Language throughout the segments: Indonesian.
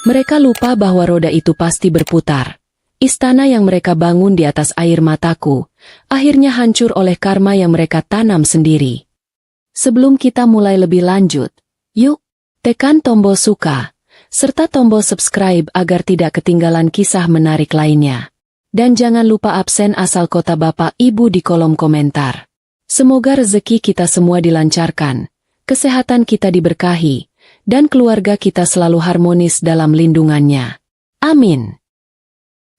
Mereka lupa bahwa roda itu pasti berputar. Istana yang mereka bangun di atas air mataku, akhirnya hancur oleh karma yang mereka tanam sendiri. Sebelum kita mulai lebih lanjut, yuk, tekan tombol suka, serta tombol subscribe agar tidak ketinggalan kisah menarik lainnya. Dan jangan lupa absen asal kota Bapak Ibu di kolom komentar. Semoga rezeki kita semua dilancarkan, kesehatan kita diberkahi, dan keluarga kita selalu harmonis dalam lindungannya. Amin.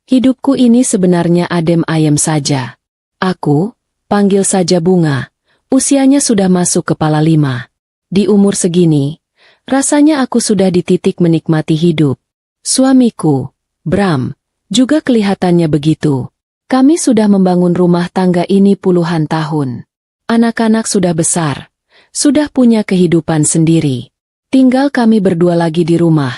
Hidupku ini sebenarnya adem ayem saja. Aku, panggil saja Bunga, usianya sudah masuk kepala 5. Di umur segini, rasanya aku sudah di titik menikmati hidup. Suamiku, Bram, juga kelihatannya begitu. Kami sudah membangun rumah tangga ini puluhan tahun. Anak-anak sudah besar, sudah punya kehidupan sendiri. Tinggal kami berdua lagi di rumah,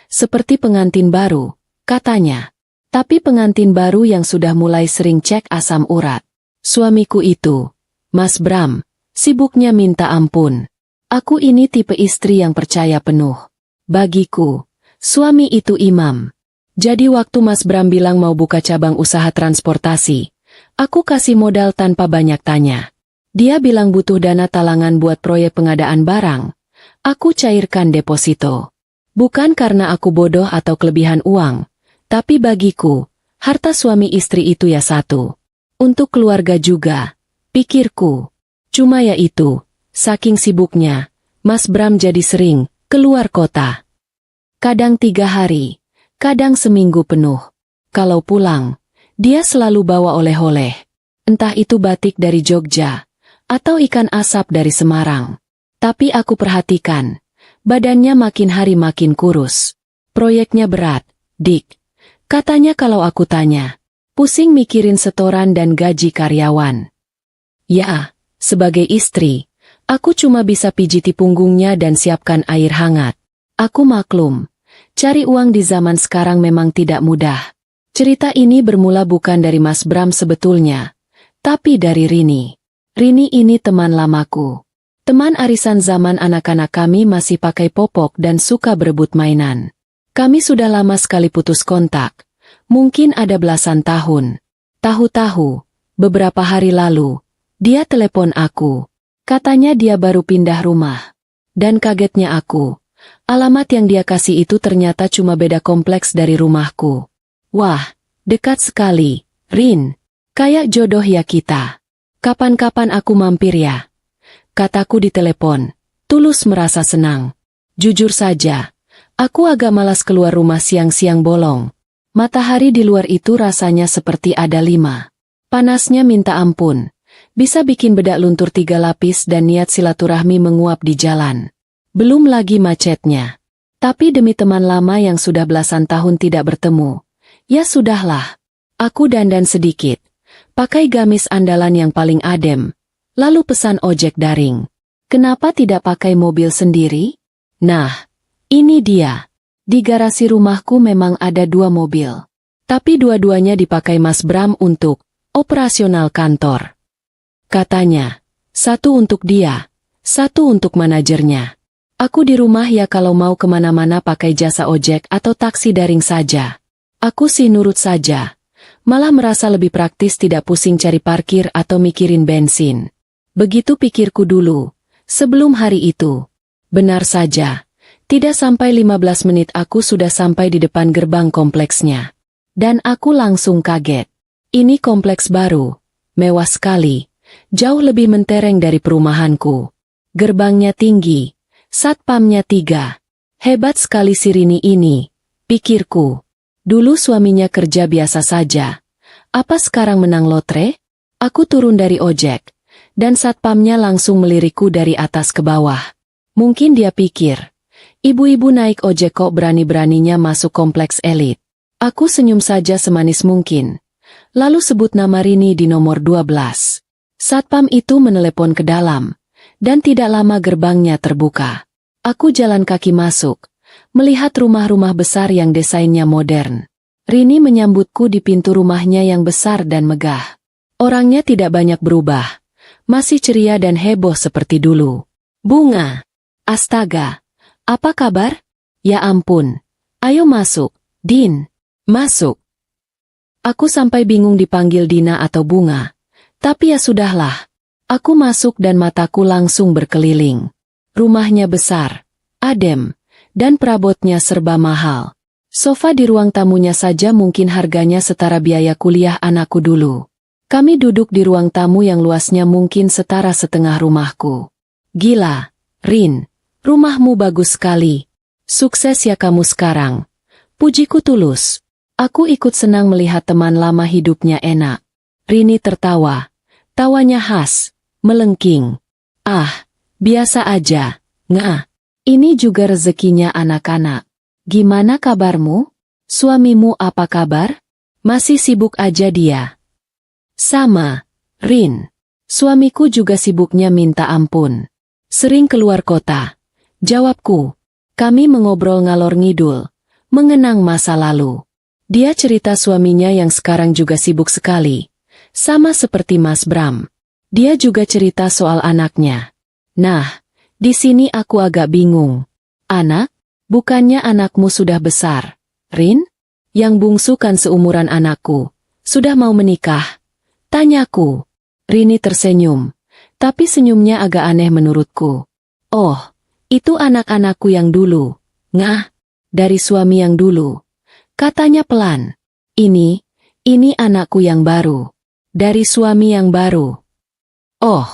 seperti pengantin baru, katanya. Tapi pengantin baru yang sudah mulai sering cek asam urat. Suamiku itu, Mas Bram, sibuknya minta ampun. Aku ini tipe istri yang percaya penuh. Bagiku, suami itu imam. Jadi waktu Mas Bram bilang mau buka cabang usaha transportasi, aku kasih modal tanpa banyak tanya. Dia bilang butuh dana talangan buat proyek pengadaan barang. Aku cairkan deposito. Bukan karena aku bodoh atau kelebihan uang, tapi bagiku, harta suami istri itu ya satu. Untuk keluarga juga, pikirku. Cuma ya itu, saking sibuknya, Mas Bram jadi sering keluar kota. Kadang 3 hari, kadang seminggu penuh. Kalau pulang, dia selalu bawa oleh-oleh. Entah itu batik dari Jogja, atau ikan asap dari Semarang. Tapi aku perhatikan, badannya makin hari makin kurus. Proyeknya berat, Dik. Katanya kalau aku tanya, pusing mikirin setoran dan gaji karyawan. Ya, sebagai istri, aku cuma bisa pijiti punggungnya dan siapkan air hangat. Aku maklum, cari uang di zaman sekarang memang tidak mudah. Cerita ini bermula bukan dari Mas Bram sebetulnya, tapi dari Rini. Rini ini teman lamaku. Teman arisan zaman anak-anak kami masih pakai popok dan suka berebut mainan. Kami sudah lama sekali putus kontak. Mungkin ada belasan tahun. Tahu-tahu, beberapa hari lalu, dia telepon aku. Katanya dia baru pindah rumah. Dan kagetnya aku, alamat yang dia kasih itu ternyata cuma beda kompleks dari rumahku. Wah, dekat sekali, Rin. Kayak jodoh ya kita. Kapan-kapan aku mampir ya? Kataku di telepon, tulus merasa senang. Jujur saja, aku agak malas keluar rumah siang-siang bolong. Matahari di luar itu rasanya seperti ada 5. Panasnya minta ampun. Bisa bikin bedak luntur 3 lapis dan niat silaturahmi menguap di jalan. Belum lagi macetnya. Tapi demi teman lama yang sudah belasan tahun tidak bertemu, ya sudahlah. Aku dandan sedikit. Pakai gamis andalan yang paling adem. Lalu pesan ojek daring. Kenapa tidak pakai mobil sendiri? Nah, ini dia. Di garasi rumahku memang ada 2 mobil. Tapi dua-duanya dipakai Mas Bram untuk operasional kantor. Katanya, 1 untuk dia, 1 untuk manajernya. Aku di rumah ya kalau mau kemana-mana pakai jasa ojek atau taksi daring saja. Aku sih nurut saja. Malah merasa lebih praktis tidak pusing cari parkir atau mikirin bensin. Begitu pikirku dulu, sebelum hari itu. Benar saja, tidak sampai 15 menit aku sudah sampai di depan gerbang kompleksnya. Dan aku langsung kaget. Ini kompleks baru, mewah sekali, jauh lebih mentereng dari perumahanku. Gerbangnya tinggi, satpamnya 3. Hebat sekali si Rini ini, pikirku. Dulu suaminya kerja biasa saja. Apa sekarang menang lotre? Aku turun dari ojek. Dan satpamnya langsung melirikku dari atas ke bawah. Mungkin dia pikir, ibu-ibu naik ojek kok berani-beraninya masuk kompleks elit. Aku senyum saja semanis mungkin. Lalu sebut nama Rini di nomor 12. Satpam itu menelepon ke dalam. Dan tidak lama gerbangnya terbuka. Aku jalan kaki masuk, melihat rumah-rumah besar yang desainnya modern. Rini menyambutku di pintu rumahnya yang besar dan megah. Orangnya tidak banyak berubah. Masih ceria dan heboh seperti dulu. Bunga. Astaga. Apa kabar? Ya ampun. Ayo masuk, Din. Masuk. Aku sampai bingung dipanggil Dina atau Bunga. Tapi ya sudahlah. Aku masuk dan mataku langsung berkeliling. Rumahnya besar, adem, dan perabotnya serba mahal. Sofa di ruang tamunya saja mungkin harganya setara biaya kuliah anakku dulu. Kami duduk di ruang tamu yang luasnya mungkin setara setengah rumahku. Gila, Rin, rumahmu bagus sekali. Sukses ya kamu sekarang. Pujiku tulus. Aku ikut senang melihat teman lama hidupnya enak. Rini tertawa. Tawanya khas, melengking. Ah, biasa aja, ngah. Ini juga rezekinya anak-anak. Gimana kabarmu? Suamimu apa kabar? Masih sibuk aja dia. Sama, Rin. Suamiku juga sibuknya minta ampun. Sering keluar kota. Jawabku. Kami mengobrol ngalor ngidul, mengenang masa lalu. Dia cerita suaminya yang sekarang juga sibuk sekali. Sama seperti Mas Bram. Dia juga cerita soal anaknya. Nah, di sini aku agak bingung. Anak? Bukannya anakmu sudah besar, Rin? Yang bungsu kan seumuran anakku. Sudah mau menikah? Tanyaku. Rini tersenyum. Tapi senyumnya agak aneh menurutku. Oh, itu anak-anakku yang dulu. Ngah, dari suami yang dulu. Katanya pelan. Ini anakku yang baru. Dari suami yang baru. Oh,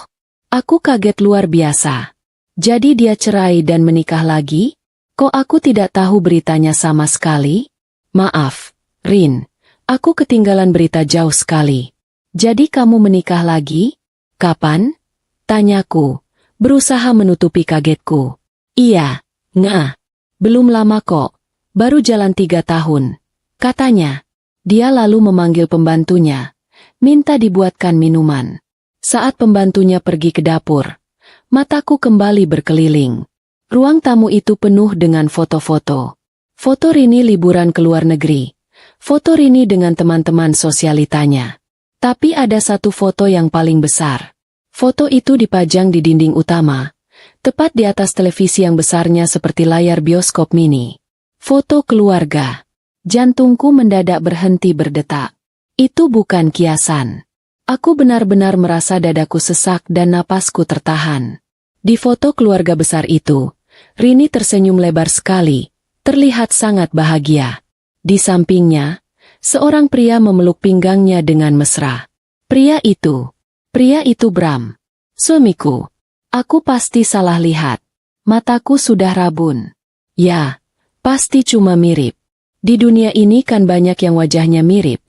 aku kaget luar biasa. Jadi dia cerai dan menikah lagi? Kok aku tidak tahu beritanya sama sekali? Maaf, Rin. Aku ketinggalan berita jauh sekali. Jadi kamu menikah lagi? Kapan? Tanyaku, berusaha menutupi kagetku. Iya, ngah. Belum lama kok. Baru jalan 3 tahun. Katanya. Dia lalu memanggil pembantunya. Minta dibuatkan minuman. Saat pembantunya pergi ke dapur, mataku kembali berkeliling. Ruang tamu itu penuh dengan foto-foto. Foto Rini liburan ke luar negeri. Foto Rini dengan teman-teman sosialitanya. Tapi ada satu foto yang paling besar. Foto itu dipajang di dinding utama, tepat di atas televisi yang besarnya seperti layar bioskop mini. Foto keluarga. Jantungku mendadak berhenti berdetak. Itu bukan kiasan. Aku benar-benar merasa dadaku sesak dan napasku tertahan. Di foto keluarga besar itu, Rini tersenyum lebar sekali, terlihat sangat bahagia. Di sampingnya, seorang pria memeluk pinggangnya dengan mesra. Pria itu Bram. Suamiku. Aku pasti salah lihat. Mataku sudah rabun. Ya, pasti cuma mirip. Di dunia ini kan banyak yang wajahnya mirip.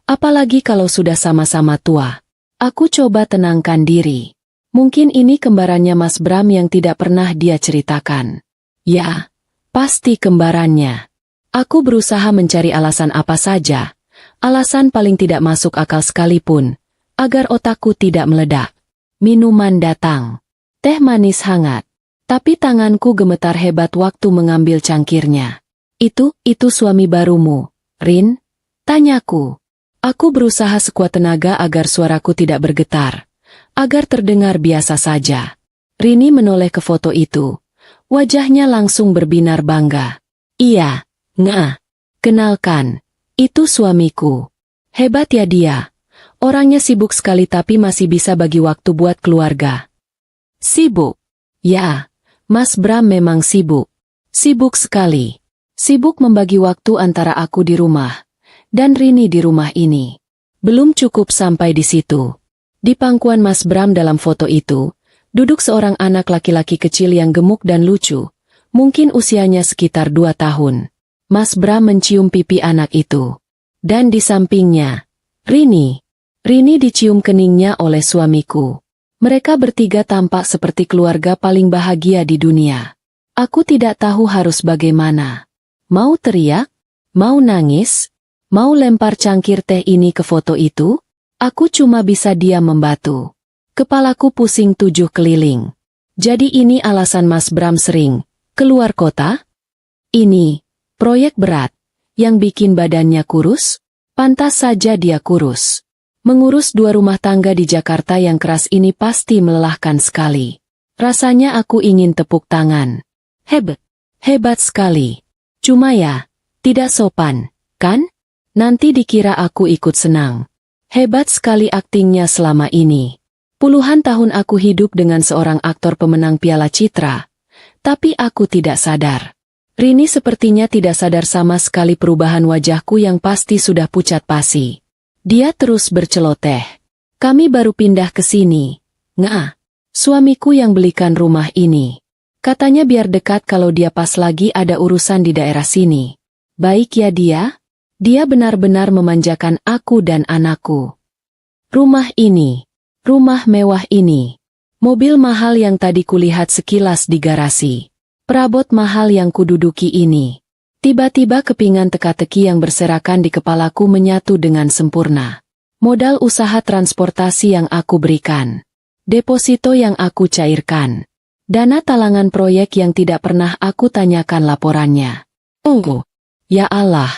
Apalagi kalau sudah sama-sama tua. Aku coba tenangkan diri. Mungkin ini kembarannya Mas Bram yang tidak pernah dia ceritakan. Ya, pasti kembarannya. Aku berusaha mencari alasan apa saja. Alasan paling tidak masuk akal sekalipun. Agar otakku tidak meledak. Minuman datang. Teh manis hangat. Tapi tanganku gemetar hebat waktu mengambil cangkirnya. Itu suami barumu, Rin? Tanyaku. Aku berusaha sekuat tenaga agar suaraku tidak bergetar. Agar terdengar biasa saja. Rini menoleh ke foto itu. Wajahnya langsung berbinar bangga. Iya, ngah. Kenalkan, itu suamiku. Hebat ya dia. Orangnya sibuk sekali tapi masih bisa bagi waktu buat keluarga. Sibuk? Ya, Mas Bram memang sibuk. Sibuk sekali. Sibuk membagi waktu antara aku di rumah dan Rini di rumah ini. Belum cukup sampai di situ. Di pangkuan Mas Bram dalam foto itu, duduk seorang anak laki-laki kecil yang gemuk dan lucu. Mungkin usianya sekitar 2 tahun. Mas Bram mencium pipi anak itu. Dan di sampingnya, Rini. Rini dicium keningnya oleh suamiku. Mereka bertiga tampak seperti keluarga paling bahagia di dunia. Aku tidak tahu harus bagaimana. Mau teriak? Mau nangis? Mau lempar cangkir teh ini ke foto itu? Aku cuma bisa diam membatu. Kepalaku pusing 7 keliling. Jadi ini alasan Mas Bram sering keluar kota? Ini proyek berat yang bikin badannya kurus? Pantas saja dia kurus. Mengurus 2 rumah tangga di Jakarta yang keras ini pasti melelahkan sekali. Rasanya aku ingin tepuk tangan. Hebat sekali. Cuma ya, Tidak sopan, kan? Nanti dikira aku ikut senang. Hebat sekali aktingnya selama ini. Puluhan tahun aku hidup dengan seorang aktor pemenang Piala Citra. Tapi aku tidak sadar. Rini sepertinya tidak sadar sama sekali perubahan wajahku yang pasti sudah pucat pasi. Dia terus berceloteh. Kami baru pindah ke sini. Nggak. Suamiku yang belikan rumah ini. Katanya biar dekat kalau dia pas lagi ada urusan di daerah sini. Baik ya dia? Dia benar-benar memanjakan aku dan anakku. Rumah ini. Rumah mewah ini. Mobil mahal yang tadi kulihat sekilas di garasi. Perabot mahal yang kududuki ini. Tiba-tiba kepingan teka-teki yang berserakan di kepalaku menyatu dengan sempurna. Modal usaha transportasi yang aku berikan. Deposito yang aku cairkan. Dana talangan proyek yang tidak pernah aku tanyakan laporannya. Oh, ya Allah.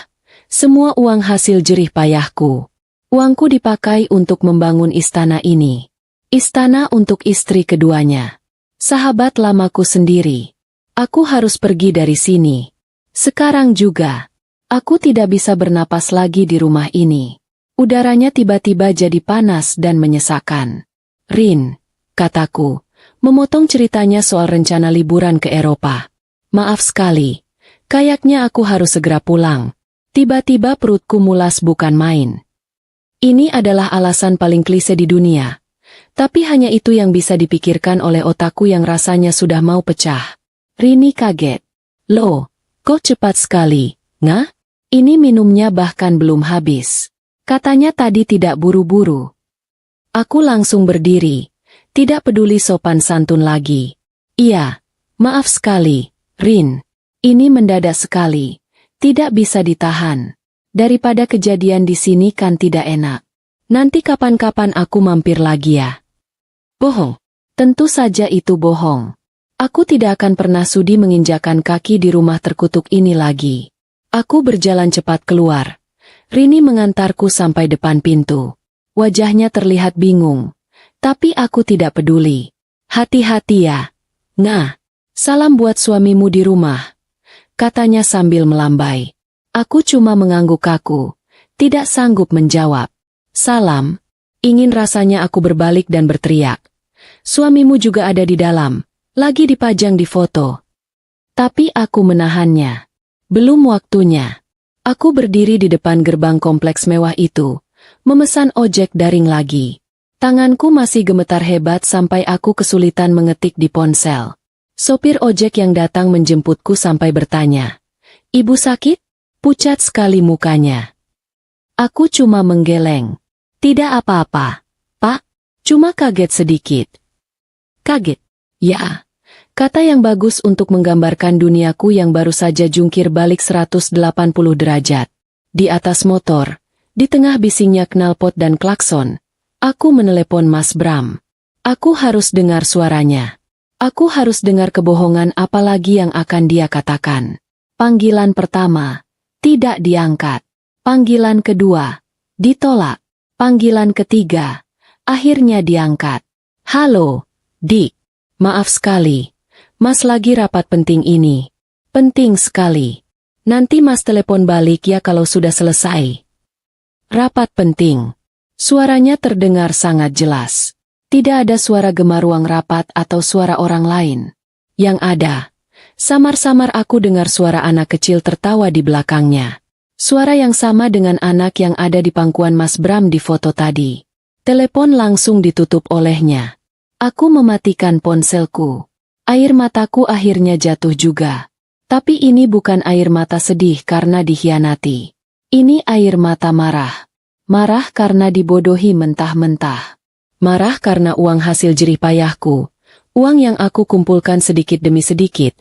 Semua uang hasil jerih payahku. Uangku dipakai untuk membangun istana ini. Istana untuk istri keduanya. Sahabat lamaku sendiri. Aku harus pergi dari sini. Sekarang juga. Aku tidak bisa bernapas lagi di rumah ini. Udaranya tiba-tiba jadi panas dan menyesakkan. Rin, kataku, memotong ceritanya soal rencana liburan ke Eropa. Maaf sekali. Kayaknya aku harus segera pulang. Tiba-tiba perutku mulas bukan main. Ini adalah alasan paling klise di dunia. Tapi hanya itu yang bisa dipikirkan oleh otakku yang rasanya sudah mau pecah. Rini kaget. Loh, kok cepat sekali, ngah? Ini minumnya bahkan belum habis. Katanya tadi tidak buru-buru. Aku langsung berdiri. Tidak peduli sopan santun lagi. Iya, maaf sekali, Rin. Ini mendadak sekali. Tidak bisa ditahan. Daripada kejadian di sini kan tidak enak. Nanti kapan-kapan aku mampir lagi ya. Bohong. Tentu saja itu bohong. Aku tidak akan pernah sudi menginjakan kaki di rumah terkutuk ini lagi. Aku berjalan cepat keluar. Rini mengantarku sampai depan pintu. Wajahnya terlihat bingung. Tapi aku tidak peduli. Hati-hati ya. Nah, salam buat suamimu di rumah. Katanya sambil melambai. Aku cuma mengangguk kaku, tidak sanggup menjawab. Salam. Ingin rasanya aku berbalik dan berteriak. Suamimu juga ada di dalam, lagi dipajang di foto. Tapi aku menahannya. Belum waktunya. Aku berdiri di depan gerbang kompleks mewah itu, memesan ojek daring lagi. Tanganku masih gemetar hebat sampai aku kesulitan mengetik di ponsel. Sopir ojek yang datang menjemputku sampai bertanya, "Ibu sakit?" Pucat sekali mukanya. Aku cuma menggeleng. Tidak apa-apa, Pak. Cuma kaget sedikit. Kaget? Ya. Kata yang bagus untuk menggambarkan duniaku yang baru saja jungkir balik 180 derajat. Di atas motor, di tengah bisingnya knalpot dan klakson, aku menelepon Mas Bram. Aku harus dengar suaranya. Aku harus dengar kebohongan apalagi yang akan dia katakan. Panggilan pertama. Tidak diangkat. Panggilan kedua. Ditolak. Panggilan ketiga. Akhirnya diangkat. Halo, Dik. Maaf sekali. Mas lagi rapat penting ini. Penting sekali. Nanti Mas telepon balik ya kalau sudah selesai. Rapat penting. Suaranya terdengar sangat jelas. Tidak ada suara gema ruang rapat atau suara orang lain. Yang ada. Samar-samar aku dengar suara anak kecil tertawa di belakangnya. Suara yang sama dengan anak yang ada di pangkuan Mas Bram di foto tadi. Telepon langsung ditutup olehnya. Aku mematikan ponselku. Air mataku akhirnya jatuh juga. Tapi ini bukan air mata sedih karena dikhianati. Ini air mata marah. Marah karena dibodohi mentah-mentah. Marah karena uang hasil jerih payahku. Uang yang aku kumpulkan sedikit demi sedikit.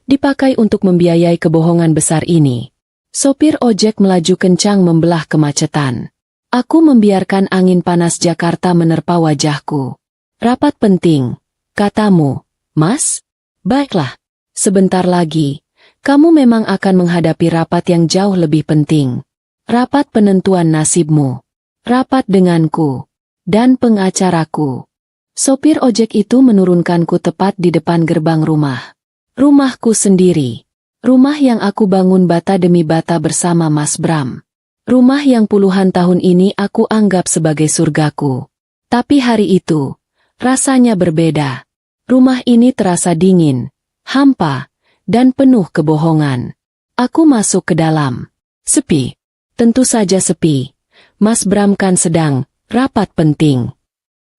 Dipakai untuk membiayai kebohongan besar ini. Sopir ojek melaju kencang membelah kemacetan. Aku membiarkan angin panas Jakarta menerpa wajahku. Rapat penting, katamu, Mas? Baiklah, sebentar lagi, kamu memang akan menghadapi rapat yang jauh lebih penting. Rapat penentuan nasibmu. Rapat denganku. Dan pengacaraku. Sopir ojek itu menurunkanku tepat di depan gerbang rumah. Rumahku sendiri. Rumah yang aku bangun bata demi bata bersama Mas Bram. Rumah yang puluhan tahun ini aku anggap sebagai surgaku. Tapi hari itu, rasanya berbeda. Rumah ini terasa dingin, hampa, dan penuh kebohongan. Aku masuk ke dalam. Sepi. Tentu saja sepi. Mas Bram kan sedang rapat penting.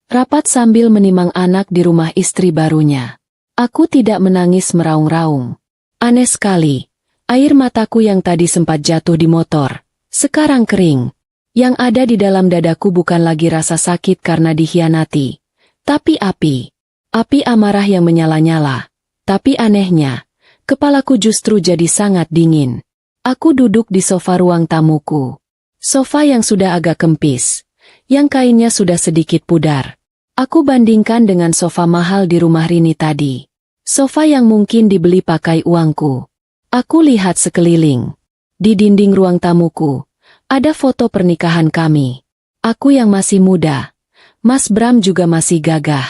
Rapat sambil menimang anak di rumah istri barunya. Aku tidak menangis meraung-raung. Aneh sekali. Air mataku yang tadi sempat jatuh di motor, sekarang kering. Yang ada di dalam dadaku bukan lagi rasa sakit karena dikhianati, tapi api. Api amarah yang menyala-nyala. Tapi anehnya, kepalaku justru jadi sangat dingin. Aku duduk di sofa ruang tamuku. Sofa yang sudah agak kempis, yang kainnya sudah sedikit pudar. Aku bandingkan dengan sofa mahal di rumah Rini tadi. Sofa yang mungkin dibeli pakai uangku. Aku lihat sekeliling. Di dinding ruang tamuku, ada foto pernikahan kami. Aku yang masih muda. Mas Bram juga masih gagah.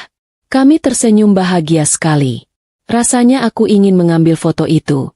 Kami tersenyum bahagia sekali. Rasanya aku ingin mengambil foto itu,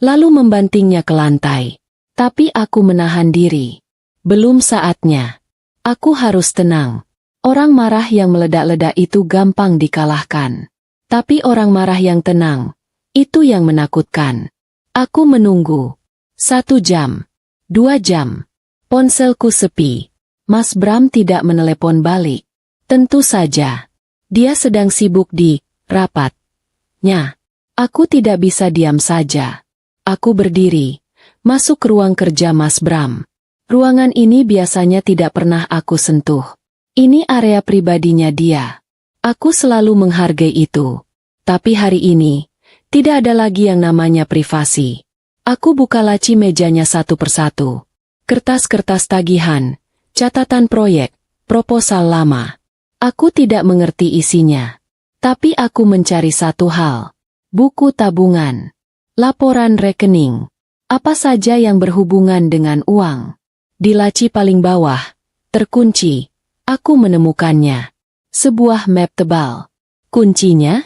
lalu membantingnya ke lantai. Tapi aku menahan diri. Belum saatnya. Aku harus tenang. Orang marah yang meledak-ledak itu gampang dikalahkan. Tapi orang marah yang tenang, itu yang menakutkan. Aku menunggu. 1 jam. 2 jam. Ponselku sepi. Mas Bram tidak menelepon balik. Tentu saja. Dia sedang sibuk di rapatnya. Aku tidak bisa diam saja. Aku berdiri. Masuk ke ruang kerja Mas Bram. Ruangan ini biasanya tidak pernah aku sentuh. Ini area pribadinya dia. Aku selalu menghargai itu. Tapi hari ini, tidak ada lagi yang namanya privasi. Aku buka laci mejanya satu persatu. Kertas-kertas tagihan, catatan proyek, proposal lama. Aku tidak mengerti isinya. Tapi aku mencari satu hal. Buku tabungan. Laporan rekening. Apa saja yang berhubungan dengan uang. Di laci paling bawah, terkunci. Aku menemukannya. Sebuah map tebal. Kuncinya?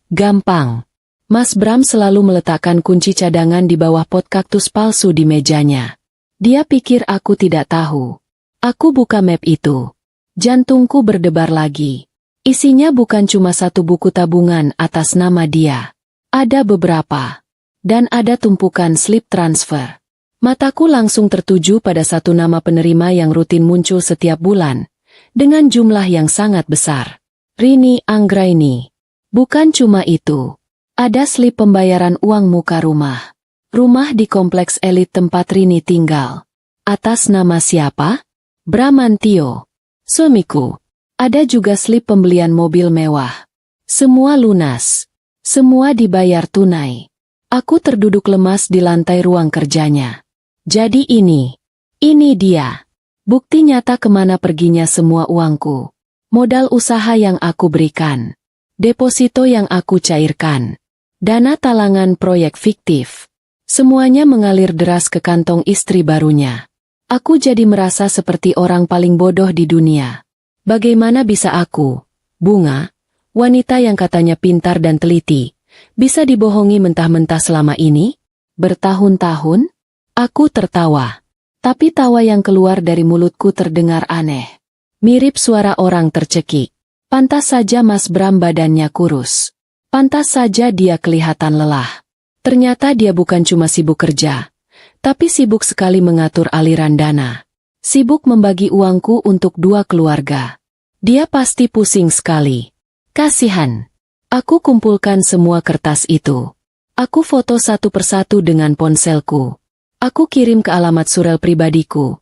Gampang. Mas Bram selalu meletakkan kunci cadangan di bawah pot kaktus palsu di mejanya. Dia pikir aku tidak tahu. Aku buka map itu. Jantungku berdebar lagi. Isinya bukan cuma satu buku tabungan atas nama dia. Ada beberapa. Dan ada tumpukan slip transfer. Mataku langsung tertuju pada satu nama penerima yang rutin muncul setiap bulan. Dengan jumlah yang sangat besar. Rini Anggraini. Bukan cuma itu. Ada slip pembayaran uang muka rumah. Rumah di kompleks elit tempat Rini tinggal. Atas nama siapa? Bramantio. Suamiku. Ada juga slip pembelian mobil mewah. Semua lunas. Semua dibayar tunai. Aku terduduk lemas di lantai ruang kerjanya. Jadi ini dia. Bukti nyata kemana perginya semua uangku. Modal usaha yang aku berikan. Deposito yang aku cairkan. Dana talangan proyek fiktif. Semuanya mengalir deras ke kantong istri barunya. Aku jadi merasa seperti orang paling bodoh di dunia. Bagaimana bisa aku, Bunga, wanita yang katanya pintar dan teliti, bisa dibohongi mentah-mentah selama ini? Bertahun-tahun? Aku tertawa. Tapi tawa yang keluar dari mulutku terdengar aneh. Mirip suara orang tercekik. Pantas saja Mas Bram badannya kurus. Pantas saja dia kelihatan lelah. Ternyata dia bukan cuma sibuk kerja, tapi sibuk sekali mengatur aliran dana. Sibuk membagi uangku untuk 2 keluarga. Dia pasti pusing sekali. Kasihan. Aku kumpulkan semua kertas itu. Aku foto satu persatu dengan ponselku. Aku kirim ke alamat surel pribadiku.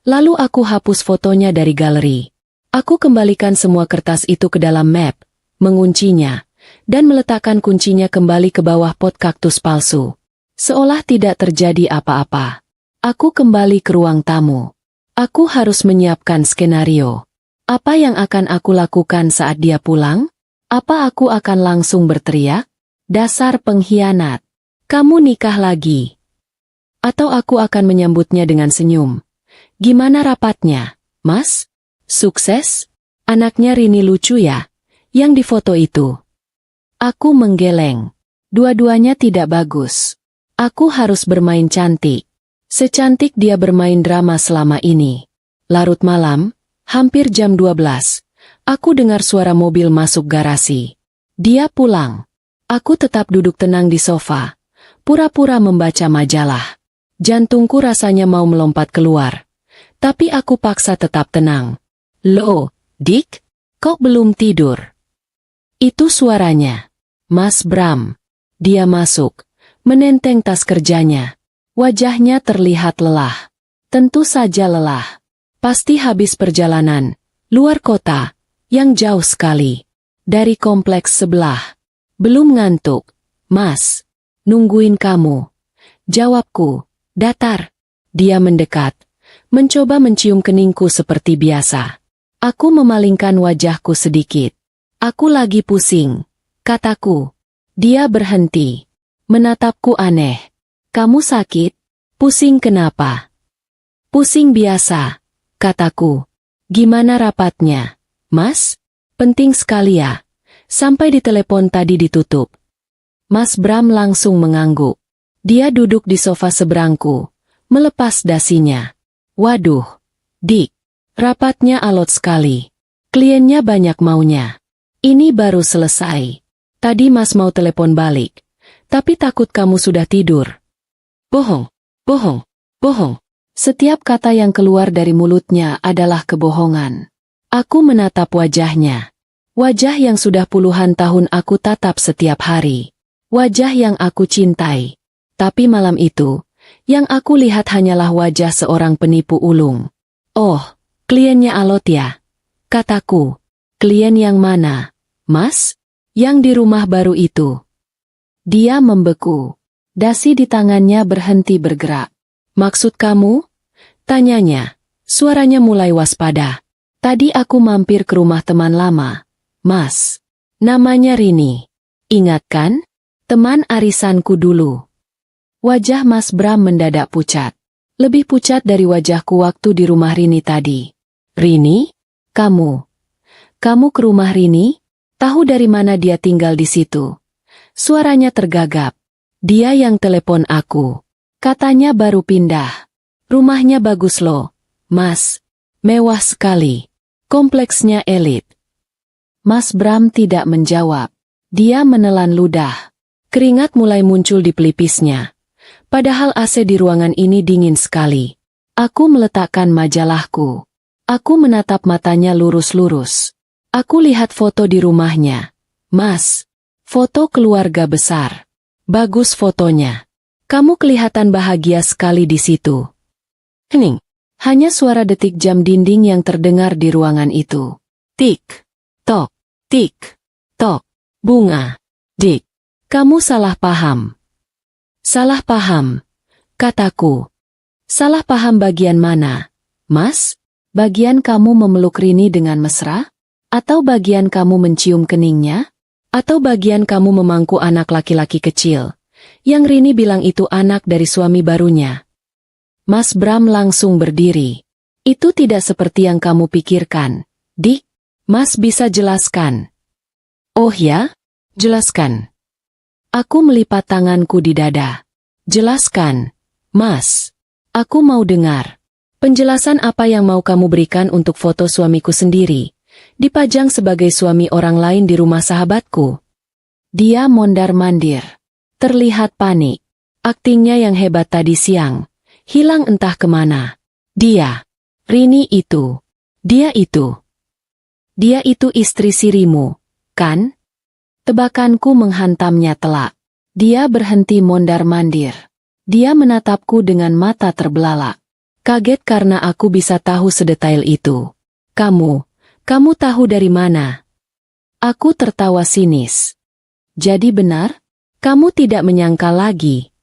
Lalu aku hapus fotonya dari galeri. Aku kembalikan semua kertas itu ke dalam map, menguncinya, dan meletakkan kuncinya kembali ke bawah pot kaktus palsu. Seolah tidak terjadi apa-apa. Aku kembali ke ruang tamu. Aku harus menyiapkan skenario. Apa yang akan aku lakukan saat dia pulang? Apa aku akan langsung berteriak? Dasar pengkhianat. Kamu nikah lagi. Atau aku akan menyambutnya dengan senyum. Gimana rapatnya, Mas? Sukses? Anaknya Rini lucu ya, yang di foto itu. Aku menggeleng. Dua-duanya tidak bagus. Aku harus bermain cantik. Secantik dia bermain drama selama ini. Larut malam, hampir jam 12. Aku dengar suara mobil masuk garasi. Dia pulang. Aku tetap duduk tenang di sofa. Pura-pura membaca majalah. Jantungku rasanya mau melompat keluar. Tapi aku paksa tetap tenang. Loh, Dick? Kok belum tidur? Itu suaranya. Mas Bram. Dia masuk. Menenteng tas kerjanya. Wajahnya terlihat lelah. Tentu saja lelah. Pasti habis perjalanan. Luar kota. Yang jauh sekali. Dari kompleks sebelah. Belum ngantuk. Mas. Nungguin kamu. Jawabku. Datar. Dia mendekat. Mencoba mencium keningku seperti biasa. Aku memalingkan wajahku sedikit. Aku lagi pusing. Kataku. Dia berhenti. Menatapku aneh. Kamu sakit? Pusing kenapa? Pusing biasa. Kataku. Gimana rapatnya? Mas? Penting sekali ya. Sampai di telepon tadi ditutup. Mas Bram langsung mengangguk. Dia duduk di sofa seberangku. Melepas dasinya. Waduh. Dick. Rapatnya alot sekali. Kliennya banyak maunya. Ini baru selesai. Tadi Mas mau telepon balik. Tapi takut kamu sudah tidur. Bohong. Bohong. Bohong. Setiap kata yang keluar dari mulutnya adalah kebohongan. Aku menatap wajahnya. Wajah yang sudah puluhan tahun aku tatap setiap hari. Wajah yang aku cintai. Tapi malam itu, yang aku lihat hanyalah wajah seorang penipu ulung. Oh, kliennya alot ya? Kataku. Klien yang mana? Mas? Yang di rumah baru itu. Dia membeku. Dasi di tangannya berhenti bergerak. Maksud kamu? Tanyanya. Suaranya mulai waspada. Tadi aku mampir ke rumah teman lama. Mas. Namanya Rini. Ingat kan? Teman arisanku dulu. Wajah Mas Bram mendadak pucat. Lebih pucat dari wajahku waktu di rumah Rini tadi. Rini? Kamu? Kamu ke rumah Rini? Tahu dari mana dia tinggal di situ? Suaranya tergagap. Dia yang telepon aku. Katanya baru pindah. Rumahnya bagus loh, Mas. Mewah sekali. Kompleksnya elit. Mas Bram tidak menjawab. Dia menelan ludah. Keringat mulai muncul di pelipisnya. Padahal AC di ruangan ini dingin sekali. Aku meletakkan majalahku. Aku menatap matanya lurus-lurus. Aku lihat foto di rumahnya. Mas, foto keluarga besar. Bagus fotonya. Kamu kelihatan bahagia sekali di situ. Hening. Hanya suara detik jam dinding yang terdengar di ruangan itu. Tik, tok, tik, tok. Bunga. Dick. Kamu salah paham. Salah paham. Kataku. Salah paham bagian mana? Mas? Bagian kamu memeluk Rini dengan mesra? Atau bagian kamu mencium keningnya? Atau bagian kamu memangku anak laki-laki kecil? Yang Rini bilang itu anak dari suami barunya. Mas Bram langsung berdiri. Itu tidak seperti yang kamu pikirkan. Dick, Mas bisa jelaskan. Oh ya? Jelaskan. Aku melipat tanganku di dada. Jelaskan. Mas. Aku mau dengar. Penjelasan apa yang mau kamu berikan untuk foto suamiku sendiri? Dipajang sebagai suami orang lain di rumah sahabatku. Dia mondar-mandir. Terlihat panik. Aktingnya yang hebat tadi siang. Hilang entah kemana. Dia. Rini itu. Dia itu. Dia itu istri sirimu, kan? Tebakanku menghantamnya telak. Dia berhenti mondar-mandir. Dia menatapku dengan mata terbelalak. Kaget karena aku bisa tahu sedetail itu. Kamu tahu dari mana? Aku tertawa sinis. Jadi benar? Kamu tidak menyangka lagi.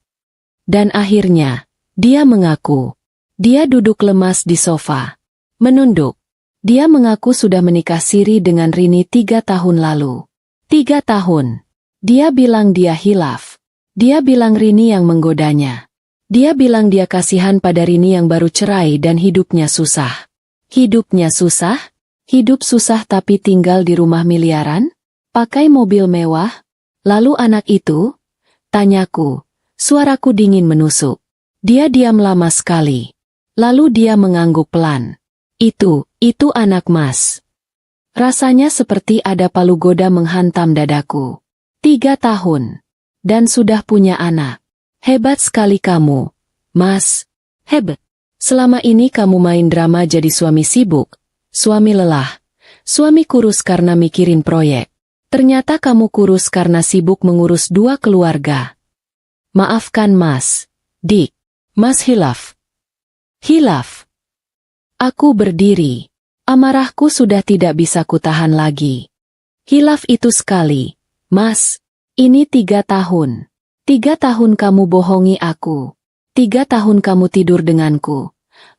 Dan akhirnya, dia mengaku. Dia duduk lemas di sofa. Menunduk. Dia mengaku sudah menikah siri dengan Rini 3 tahun lalu. 3 tahun. Dia bilang dia hilaf. Dia bilang Rini yang menggodanya. Dia bilang dia kasihan pada Rini yang baru cerai dan hidupnya susah. Hidupnya susah? Hidup susah tapi tinggal di rumah miliaran? Pakai mobil mewah? Lalu anak itu? Tanyaku. Suaraku dingin menusuk. Dia diam lama sekali. Lalu dia mengangguk pelan. Itu anak Mas. Rasanya seperti ada palu goda menghantam dadaku. 3 tahun. Dan sudah punya anak. Hebat sekali kamu, Mas. Hebat. Selama ini kamu main drama jadi suami sibuk, suami lelah, suami kurus karena mikirin proyek. Ternyata kamu kurus karena sibuk mengurus 2 keluarga. Maafkan Mas. Dik. Mas hilaf. Hilaf. Aku berdiri. Amarahku sudah tidak bisa kutahan lagi. Hilaf itu sekali. Mas, ini 3 tahun. 3 tahun kamu bohongi aku. 3 tahun kamu tidur denganku.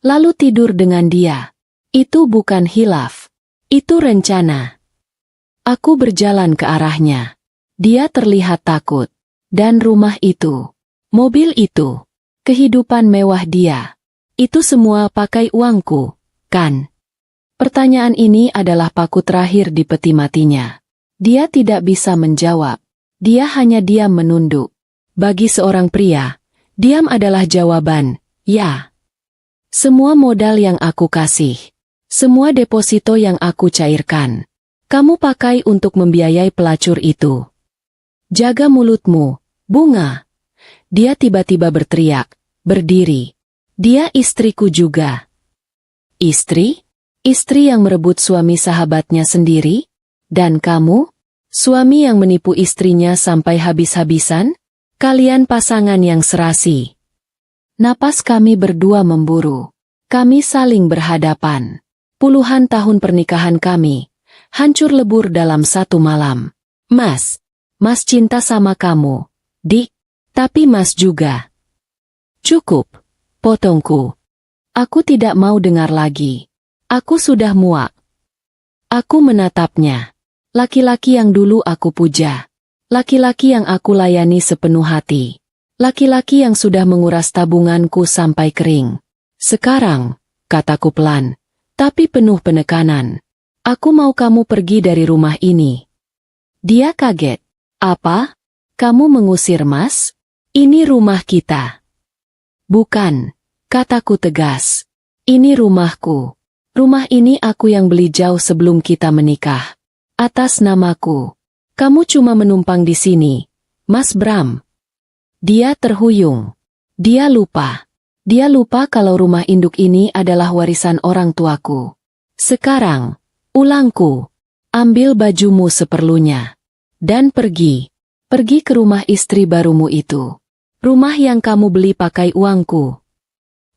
Lalu tidur dengan dia. Itu bukan hilaf. Itu rencana. Aku berjalan ke arahnya. Dia terlihat takut. Dan rumah itu, mobil itu, kehidupan mewah dia, itu semua pakai uangku, kan? Pertanyaan ini adalah paku terakhir di peti matinya. Dia tidak bisa menjawab. Dia hanya diam menunduk. Bagi seorang pria, diam adalah jawaban, ya. Semua modal yang aku kasih, semua deposito yang aku cairkan, kamu pakai untuk membiayai pelacur itu. Jaga mulutmu, Bunga. Dia tiba-tiba berteriak, berdiri. Dia istriku juga. Istri? Istri yang merebut suami sahabatnya sendiri? Dan kamu? Suami yang menipu istrinya sampai habis-habisan? Kalian pasangan yang serasi. Napas kami berdua memburu. Kami saling berhadapan. Puluhan tahun pernikahan kami hancur lebur dalam 1 malam. Mas cinta sama kamu, Dik. Tapi Mas juga. Cukup, potongku. Aku tidak mau dengar lagi. Aku sudah muak. Aku menatapnya. Laki-laki yang dulu aku puja. Laki-laki yang aku layani sepenuh hati. Laki-laki yang sudah menguras tabunganku sampai kering. Sekarang, kataku pelan, tapi penuh penekanan. Aku mau kamu pergi dari rumah ini. Dia kaget. Apa? Kamu mengusir Mas? Ini rumah kita. Bukan, kataku tegas. Ini rumahku. Rumah ini aku yang beli jauh sebelum kita menikah. Atas namaku. Kamu cuma menumpang di sini, Mas Bram. Dia terhuyung. Dia lupa. Dia lupa kalau rumah induk ini adalah warisan orang tuaku. Sekarang, ulangku. Ambil bajumu seperlunya. Dan pergi. Pergi ke rumah istri barumu itu. Rumah yang kamu beli pakai uangku.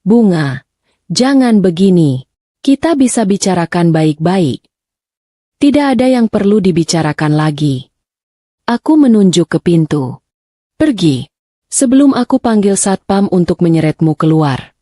Bunga, jangan begini. Kita bisa bicarakan baik-baik. Tidak ada yang perlu dibicarakan lagi. Aku menunjuk ke pintu. Pergi. Sebelum aku panggil satpam untuk menyeretmu keluar.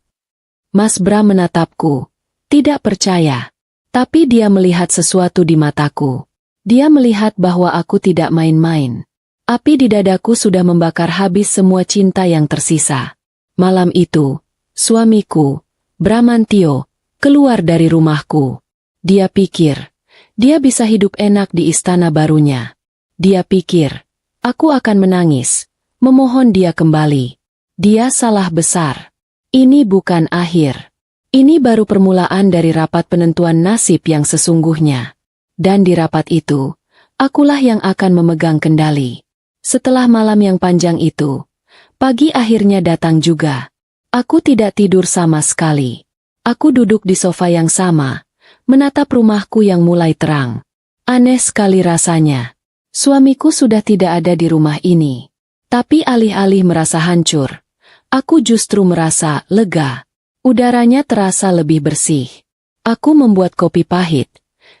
Mas Bram menatapku. Tidak percaya. Tapi dia melihat sesuatu di mataku. Dia melihat bahwa aku tidak main-main. Api di dadaku sudah membakar habis semua cinta yang tersisa. Malam itu, suamiku, Bramantio, keluar dari rumahku. Dia pikir, dia bisa hidup enak di istana barunya. Dia pikir, aku akan menangis, memohon dia kembali. Dia salah besar. Ini bukan akhir. Ini baru permulaan dari rapat penentuan nasib yang sesungguhnya. Dan di rapat itu, akulah yang akan memegang kendali. Setelah malam yang panjang itu, pagi akhirnya datang juga. Aku tidak tidur sama sekali. Aku duduk di sofa yang sama, menatap rumahku yang mulai terang. Aneh sekali rasanya. Suamiku sudah tidak ada di rumah ini. Tapi alih-alih merasa hancur, aku justru merasa lega. Udaranya terasa lebih bersih. Aku membuat kopi pahit.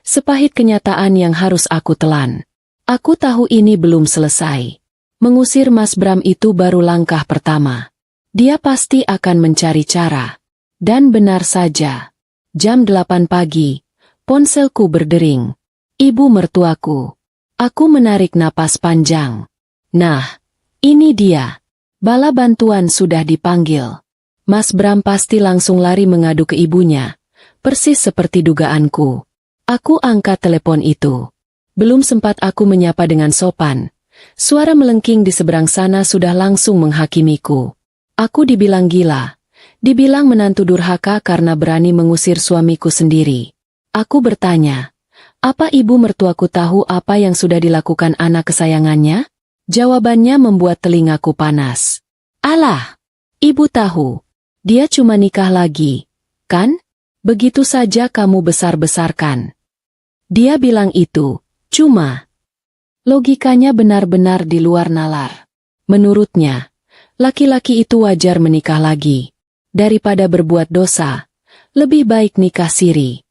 Sepahit kenyataan yang harus aku telan. Aku tahu ini belum selesai. Mengusir Mas Bram itu baru langkah pertama. Dia pasti akan mencari cara. Dan benar saja. Jam 8 pagi, ponselku berdering. Ibu mertuaku. Aku menarik napas panjang. Nah, ini dia. Bala bantuan sudah dipanggil. Mas Bram pasti langsung lari mengadu ke ibunya. Persis seperti dugaanku. Aku angkat telepon itu. Belum sempat aku menyapa dengan sopan. Suara melengking di seberang sana sudah langsung menghakimiku. Aku dibilang gila. Dibilang menantu durhaka karena berani mengusir suamiku sendiri. Aku bertanya, apa ibu mertuaku tahu apa yang sudah dilakukan anak kesayangannya? Jawabannya membuat telingaku panas. Alah, ibu tahu. Dia cuma nikah lagi, kan? Begitu saja kamu besar-besarkan. Dia bilang itu, cuma. Logikanya benar-benar di luar nalar. Menurutnya, laki-laki itu wajar menikah lagi. Daripada berbuat dosa, lebih baik nikah siri.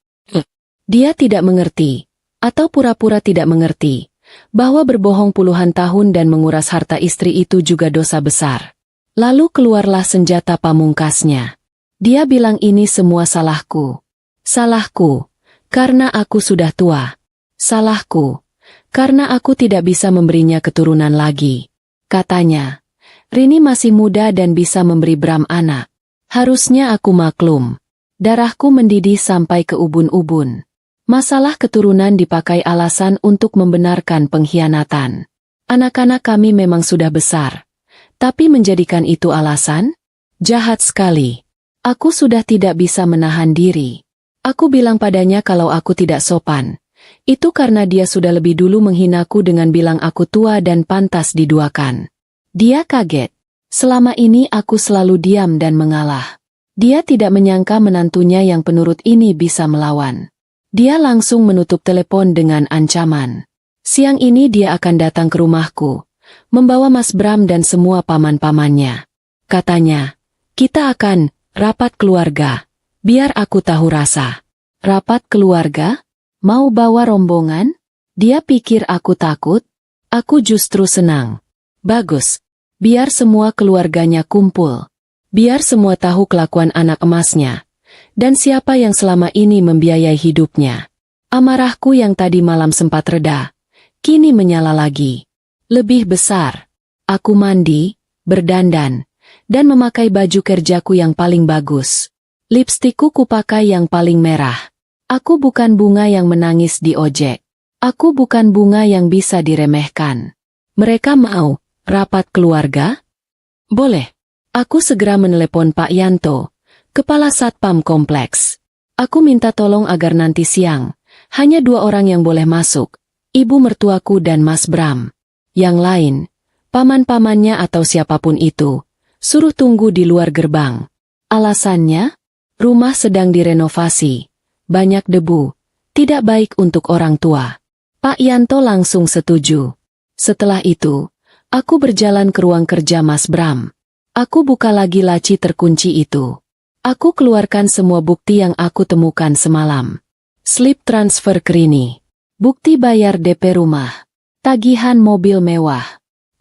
Dia tidak mengerti, atau pura-pura tidak mengerti, bahwa berbohong puluhan tahun dan menguras harta istri itu juga dosa besar. Lalu keluarlah senjata pamungkasnya. Dia bilang ini semua salahku. Salahku, karena aku sudah tua. Salahku, karena aku tidak bisa memberinya keturunan lagi. Katanya, Rini masih muda dan bisa memberi Bram anak. Harusnya aku maklum. Darahku mendidih sampai ke ubun-ubun. Masalah keturunan dipakai alasan untuk membenarkan pengkhianatan. Anak-anak kami memang sudah besar. Tapi menjadikan itu alasan? Jahat sekali. Aku sudah tidak bisa menahan diri. Aku bilang padanya kalau aku tidak sopan. Itu karena dia sudah lebih dulu menghinaku dengan bilang aku tua dan pantas diduakan. Dia kaget. Selama ini aku selalu diam dan mengalah. Dia tidak menyangka menantunya yang penurut ini bisa melawan. Dia langsung menutup telepon dengan ancaman. Siang ini dia akan datang ke rumahku, membawa Mas Bram dan semua paman-pamannya. Katanya, kita akan rapat keluarga, biar aku tahu rasa. Rapat keluarga? Mau bawa rombongan? Dia pikir aku takut? Aku justru senang. Bagus. Biar semua keluarganya kumpul. Biar semua tahu kelakuan anak emasnya. Dan siapa yang selama ini membiayai hidupnya. Amarahku yang tadi malam sempat reda, kini menyala lagi. Lebih besar. Aku mandi, berdandan, dan memakai baju kerjaku yang paling bagus. Lipstikku kupakai yang paling merah. Aku bukan bunga yang menangis di ojek. Aku bukan bunga yang bisa diremehkan. Mereka mau rapat keluarga? Boleh. Aku segera menelepon Pak Yanto, Kepala Satpam Kompleks. Aku minta tolong agar nanti siang, hanya 2 orang yang boleh masuk, ibu mertuaku dan Mas Bram. Yang lain, paman-pamannya atau siapapun itu, suruh tunggu di luar gerbang. Alasannya? Rumah sedang direnovasi, banyak debu, tidak baik untuk orang tua. Pak Yanto langsung setuju. Setelah itu, aku berjalan ke ruang kerja Mas Bram. Aku buka lagi laci terkunci itu. Aku keluarkan semua bukti yang aku temukan semalam. Slip transfer ke Rini. Bukti bayar DP rumah. Tagihan mobil mewah.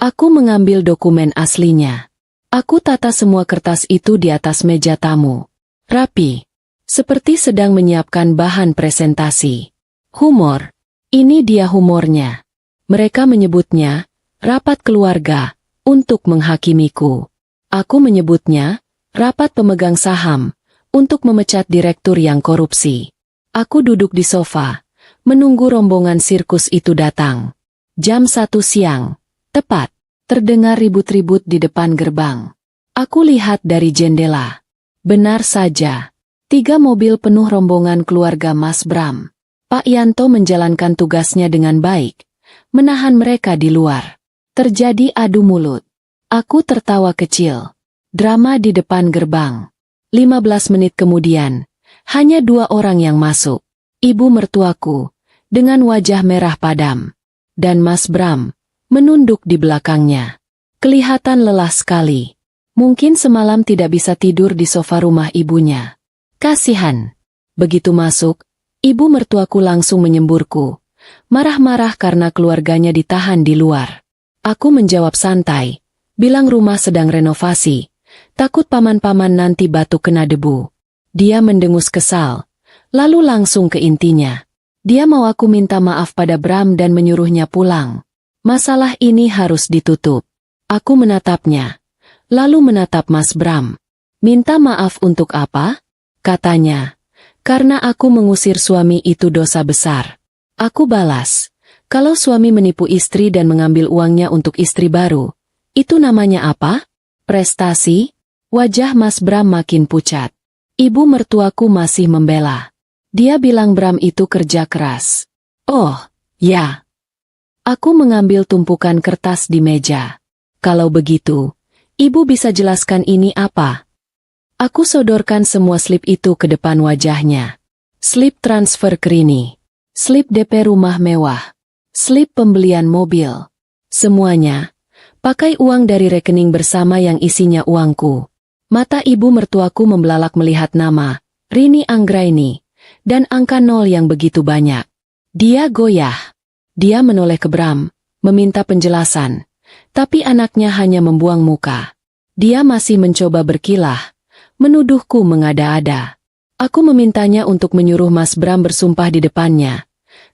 Aku mengambil dokumen aslinya. Aku tata semua kertas itu di atas meja tamu. Rapi. Seperti sedang menyiapkan bahan presentasi. Humor. Ini dia humornya. Mereka menyebutnya rapat keluarga, untuk menghakimiku. Aku menyebutnya, rapat pemegang saham, untuk memecat direktur yang korupsi. Aku duduk di sofa, menunggu rombongan sirkus itu datang. Jam 1 siang, tepat, terdengar ribut-ribut di depan gerbang. Aku lihat dari jendela. Benar saja, 3 mobil penuh rombongan keluarga Mas Bram. Pak Yanto menjalankan tugasnya dengan baik, menahan mereka di luar. Terjadi adu mulut. Aku tertawa kecil. Drama di depan gerbang. 15 menit kemudian, hanya 2 orang yang masuk. Ibu mertuaku, dengan wajah merah padam. Dan Mas Bram, menunduk di belakangnya. Kelihatan lelah sekali. Mungkin semalam tidak bisa tidur di sofa rumah ibunya. Kasihan. Begitu masuk, ibu mertuaku langsung menyemburku. Marah-marah karena keluarganya ditahan di luar. Aku menjawab santai, bilang rumah sedang renovasi, takut paman-paman nanti batuk kena debu. Dia mendengus kesal, lalu langsung ke intinya. Dia mau aku minta maaf pada Bram dan menyuruhnya pulang. Masalah ini harus ditutup. Aku menatapnya, lalu menatap Mas Bram. Minta maaf untuk apa? Katanya, karena aku mengusir suami itu dosa besar. Aku balas, Kalau suami menipu istri dan mengambil uangnya untuk istri baru, itu namanya apa? Prestasi? Wajah Mas Bram makin pucat. Ibu mertuaku masih membela. Dia bilang Bram itu kerja keras. Oh, ya. Aku mengambil tumpukan kertas di meja. Kalau begitu, ibu bisa jelaskan ini apa? Aku sodorkan semua slip itu ke depan wajahnya. Slip transfer ke Rini. Slip DP rumah mewah. Slip pembelian mobil. Semuanya, pakai uang dari rekening bersama yang isinya uangku. Mata ibu mertuaku membelalak melihat nama, Rini Anggraini, dan angka 0 yang begitu banyak. Dia goyah. Dia menoleh ke Bram, meminta penjelasan. Tapi anaknya hanya membuang muka. Dia masih mencoba berkilah, menuduhku mengada-ada. Aku memintanya untuk menyuruh Mas Bram bersumpah di depannya.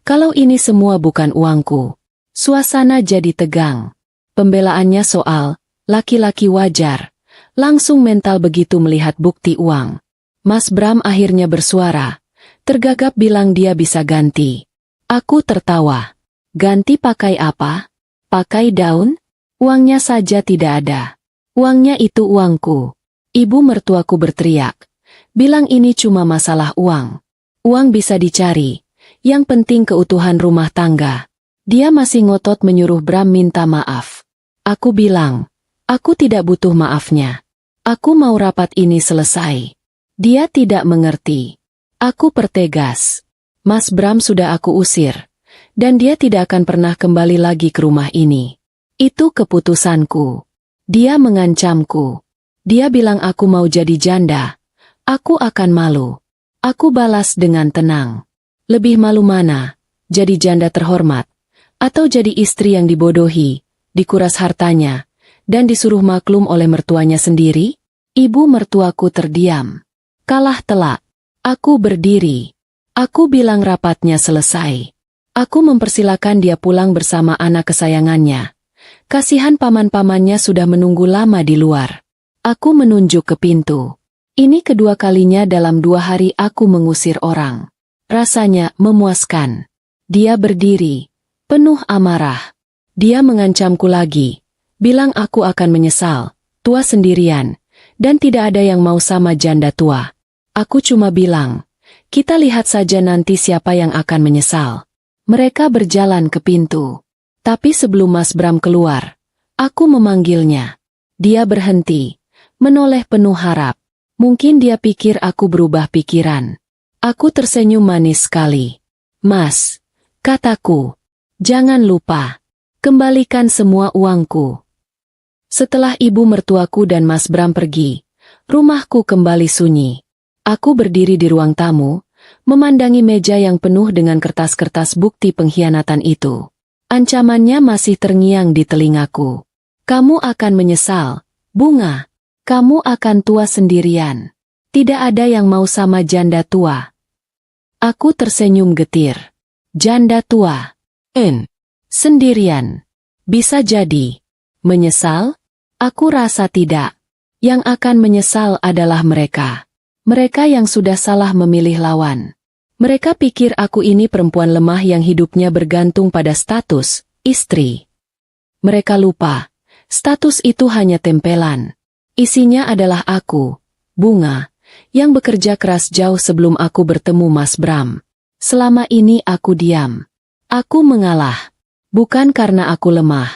Kalau ini semua bukan uangku. Suasana jadi tegang. Pembelaannya soal laki-laki wajar. Langsung mental begitu melihat bukti uang. Mas Bram akhirnya bersuara. Tergagap bilang dia bisa ganti. Aku tertawa. Ganti pakai apa? Pakai daun? Uangnya saja tidak ada. Uangnya itu uangku. Ibu mertuaku berteriak. Bilang ini cuma masalah uang. Uang bisa dicari. Yang penting keutuhan rumah tangga. Dia masih ngotot menyuruh Bram minta maaf. Aku bilang, aku tidak butuh maafnya. Aku mau rapat ini selesai. Dia tidak mengerti. Aku pertegas. Mas Bram sudah aku usir. Dan dia tidak akan pernah kembali lagi ke rumah ini. Itu keputusanku. Dia mengancamku. Dia bilang aku mau jadi janda. Aku akan malu. Aku balas dengan tenang. Lebih malu mana? Jadi janda terhormat? Atau jadi istri yang dibodohi, dikuras hartanya, dan disuruh maklum oleh mertuanya sendiri? Ibu mertuaku terdiam. Kalah telak. Aku berdiri. Aku bilang rapatnya selesai. Aku mempersilakan dia pulang bersama anak kesayangannya. Kasihan paman-pamannya sudah menunggu lama di luar. Aku menunjuk ke pintu. Ini kedua kalinya dalam 2 hari aku mengusir orang. Rasanya memuaskan. Dia berdiri, penuh amarah. Dia mengancamku lagi. Bilang aku akan menyesal, tua sendirian, dan tidak ada yang mau sama janda tua. Aku cuma bilang, kita lihat saja nanti siapa yang akan menyesal. Mereka berjalan ke pintu. Tapi sebelum Mas Bram keluar, aku memanggilnya. Dia berhenti, menoleh penuh harap. Mungkin dia pikir aku berubah pikiran. Aku tersenyum manis sekali. Mas, kataku, jangan lupa, kembalikan semua uangku. Setelah ibu mertuaku dan Mas Bram pergi, rumahku kembali sunyi. Aku berdiri di ruang tamu, memandangi meja yang penuh dengan kertas-kertas bukti pengkhianatan itu. Ancamannya masih terngiang di telingaku. Kamu akan menyesal, Bunga. Kamu akan tua sendirian. Tidak ada yang mau sama janda tua. Aku tersenyum getir. Janda tua. Sendirian. Bisa jadi. Menyesal? Aku rasa tidak. Yang akan menyesal adalah mereka. Mereka yang sudah salah memilih lawan. Mereka pikir aku ini perempuan lemah yang hidupnya bergantung pada status, istri. Mereka lupa. Status itu hanya tempelan. Isinya adalah aku, Bunga, yang bekerja keras jauh sebelum aku bertemu Mas Bram. Selama ini aku diam. Aku mengalah. Bukan karena aku lemah,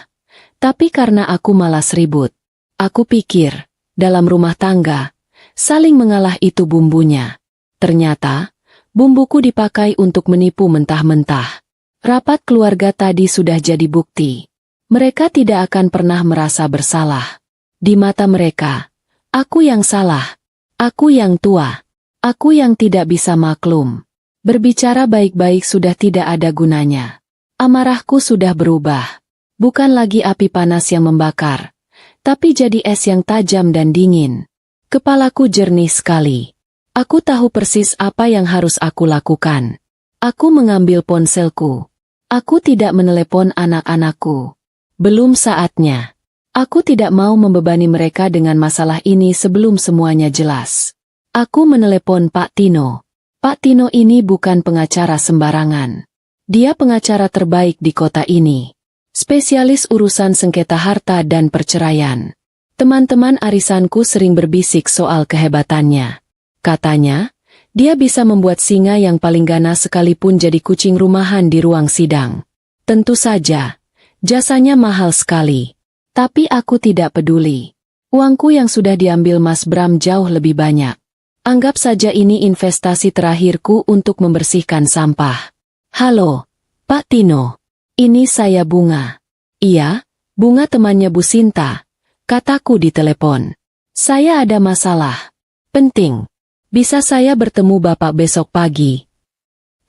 tapi karena aku malas ribut. Aku pikir, dalam rumah tangga, saling mengalah itu bumbunya. Ternyata, bumbuku dipakai untuk menipu mentah-mentah. Rapat keluarga tadi sudah jadi bukti. Mereka tidak akan pernah merasa bersalah. Di mata mereka, aku yang salah. Aku yang tua. Aku yang tidak bisa maklum. Berbicara baik-baik sudah tidak ada gunanya. Amarahku sudah berubah. Bukan lagi api panas yang membakar, tapi jadi es yang tajam dan dingin. Kepalaku jernih sekali. Aku tahu persis apa yang harus aku lakukan. Aku mengambil ponselku. Aku tidak menelepon anak-anakku. Belum saatnya. Aku tidak mau membebani mereka dengan masalah ini sebelum semuanya jelas. Aku menelepon Pak Tino. Pak Tino ini bukan pengacara sembarangan. Dia pengacara terbaik di kota ini. Spesialis urusan sengketa harta dan perceraian. Teman-teman arisanku sering berbisik soal kehebatannya. Katanya, dia bisa membuat singa yang paling ganas sekalipun jadi kucing rumahan di ruang sidang. Tentu saja, jasanya mahal sekali. Tapi aku tidak peduli. Uangku yang sudah diambil Mas Bram jauh lebih banyak. Anggap saja ini investasi terakhirku untuk membersihkan sampah. Halo, Pak Tino. Ini saya Bunga. Iya, Bunga temannya Bu Sinta. Kataku di telepon. Saya ada masalah. Penting. Bisa saya bertemu Bapak besok pagi?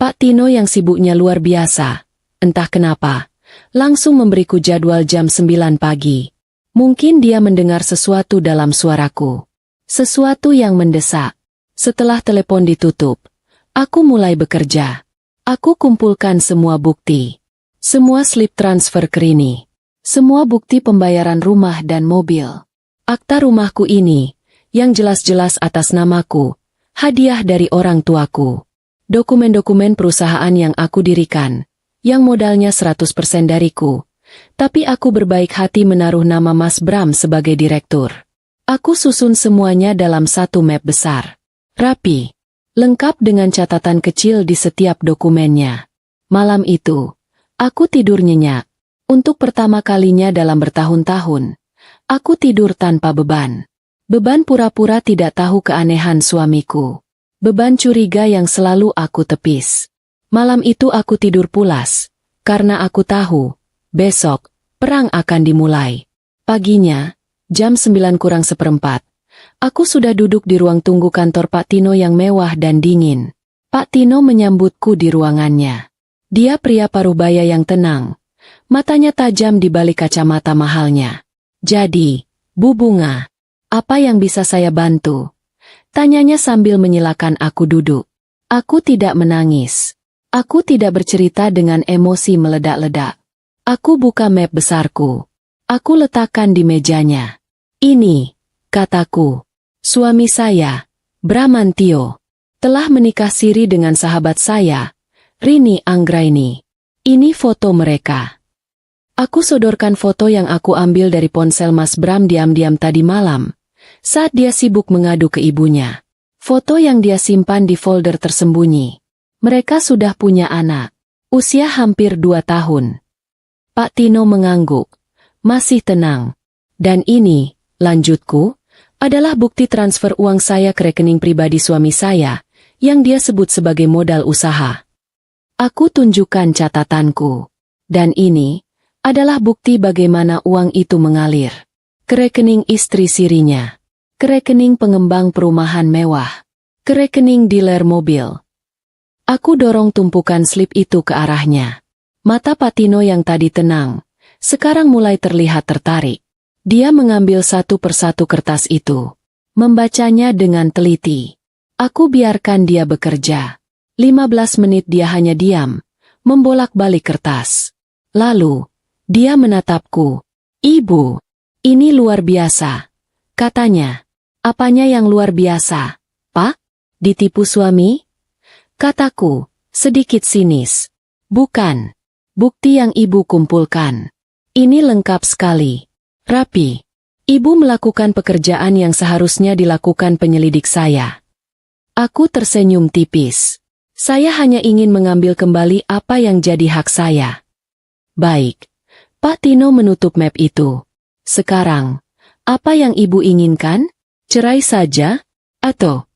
Pak Tino yang sibuknya luar biasa. Entah kenapa. Langsung memberiku jadwal jam 9 pagi. Mungkin dia mendengar sesuatu dalam suaraku. Sesuatu yang mendesak. Setelah telepon ditutup, aku mulai bekerja. Aku kumpulkan semua bukti. Semua slip transfer ke Rini. Semua bukti pembayaran rumah dan mobil. Akta rumahku ini, yang jelas-jelas atas namaku, hadiah dari orang tuaku. Dokumen-dokumen perusahaan yang aku dirikan, yang modalnya 100% dariku. Tapi aku berbaik hati menaruh nama Mas Bram sebagai direktur. Aku susun semuanya dalam satu map besar. Rapi. Lengkap dengan catatan kecil di setiap dokumennya. Malam itu, aku tidur nyenyak. Untuk pertama kalinya dalam bertahun-tahun, aku tidur tanpa beban. Beban pura-pura tidak tahu keanehan suamiku. Beban curiga yang selalu aku tepis. Malam itu aku tidur pulas, karena aku tahu, besok, perang akan dimulai. Paginya, jam 9:04, aku sudah duduk di ruang tunggu kantor Pak Tino yang mewah dan dingin. Pak Tino menyambutku di ruangannya. Dia pria parubaya yang tenang. Matanya tajam di balik kacamata mahalnya. Jadi, Bu Bunga, apa yang bisa saya bantu? Tanyanya sambil menyilakan aku duduk. Aku tidak menangis. Aku tidak bercerita dengan emosi meledak-ledak. Aku buka map besarku. Aku letakkan di mejanya. Ini, kataku, suami saya, Bramantio, telah menikah siri dengan sahabat saya, Rini Anggraini. Ini foto mereka. Aku sodorkan foto yang aku ambil dari ponsel Mas Bram diam-diam tadi malam, saat dia sibuk mengadu ke ibunya. Foto yang dia simpan di folder tersembunyi. Mereka sudah punya anak, usia hampir 2 tahun. Pak Tino mengangguk, masih tenang. Dan ini, lanjutku, adalah bukti transfer uang saya ke rekening pribadi suami saya, yang dia sebut sebagai modal usaha. Aku tunjukkan catatanku. Dan ini adalah bukti bagaimana uang itu mengalir ke rekening istri sirinya, ke rekening pengembang perumahan mewah, ke rekening dealer mobil. Aku dorong tumpukan slip itu ke arahnya. Mata Pak Tino yang tadi tenang, sekarang mulai terlihat tertarik. Dia mengambil satu persatu kertas itu, membacanya dengan teliti. Aku biarkan dia bekerja. 15 menit dia hanya diam, membolak-balik kertas. Lalu, dia menatapku. Ibu, ini luar biasa. Katanya. Apanya yang luar biasa, Pak? Ditipu suami? Kataku, sedikit sinis. Bukan. Bukti yang ibu kumpulkan. Ini lengkap sekali. Rapi. Ibu melakukan pekerjaan yang seharusnya dilakukan penyelidik saya. Aku tersenyum tipis. Saya hanya ingin mengambil kembali apa yang jadi hak saya. Baik. Pak Tino menutup map itu. Sekarang, apa yang ibu inginkan? Cerai saja? Atau?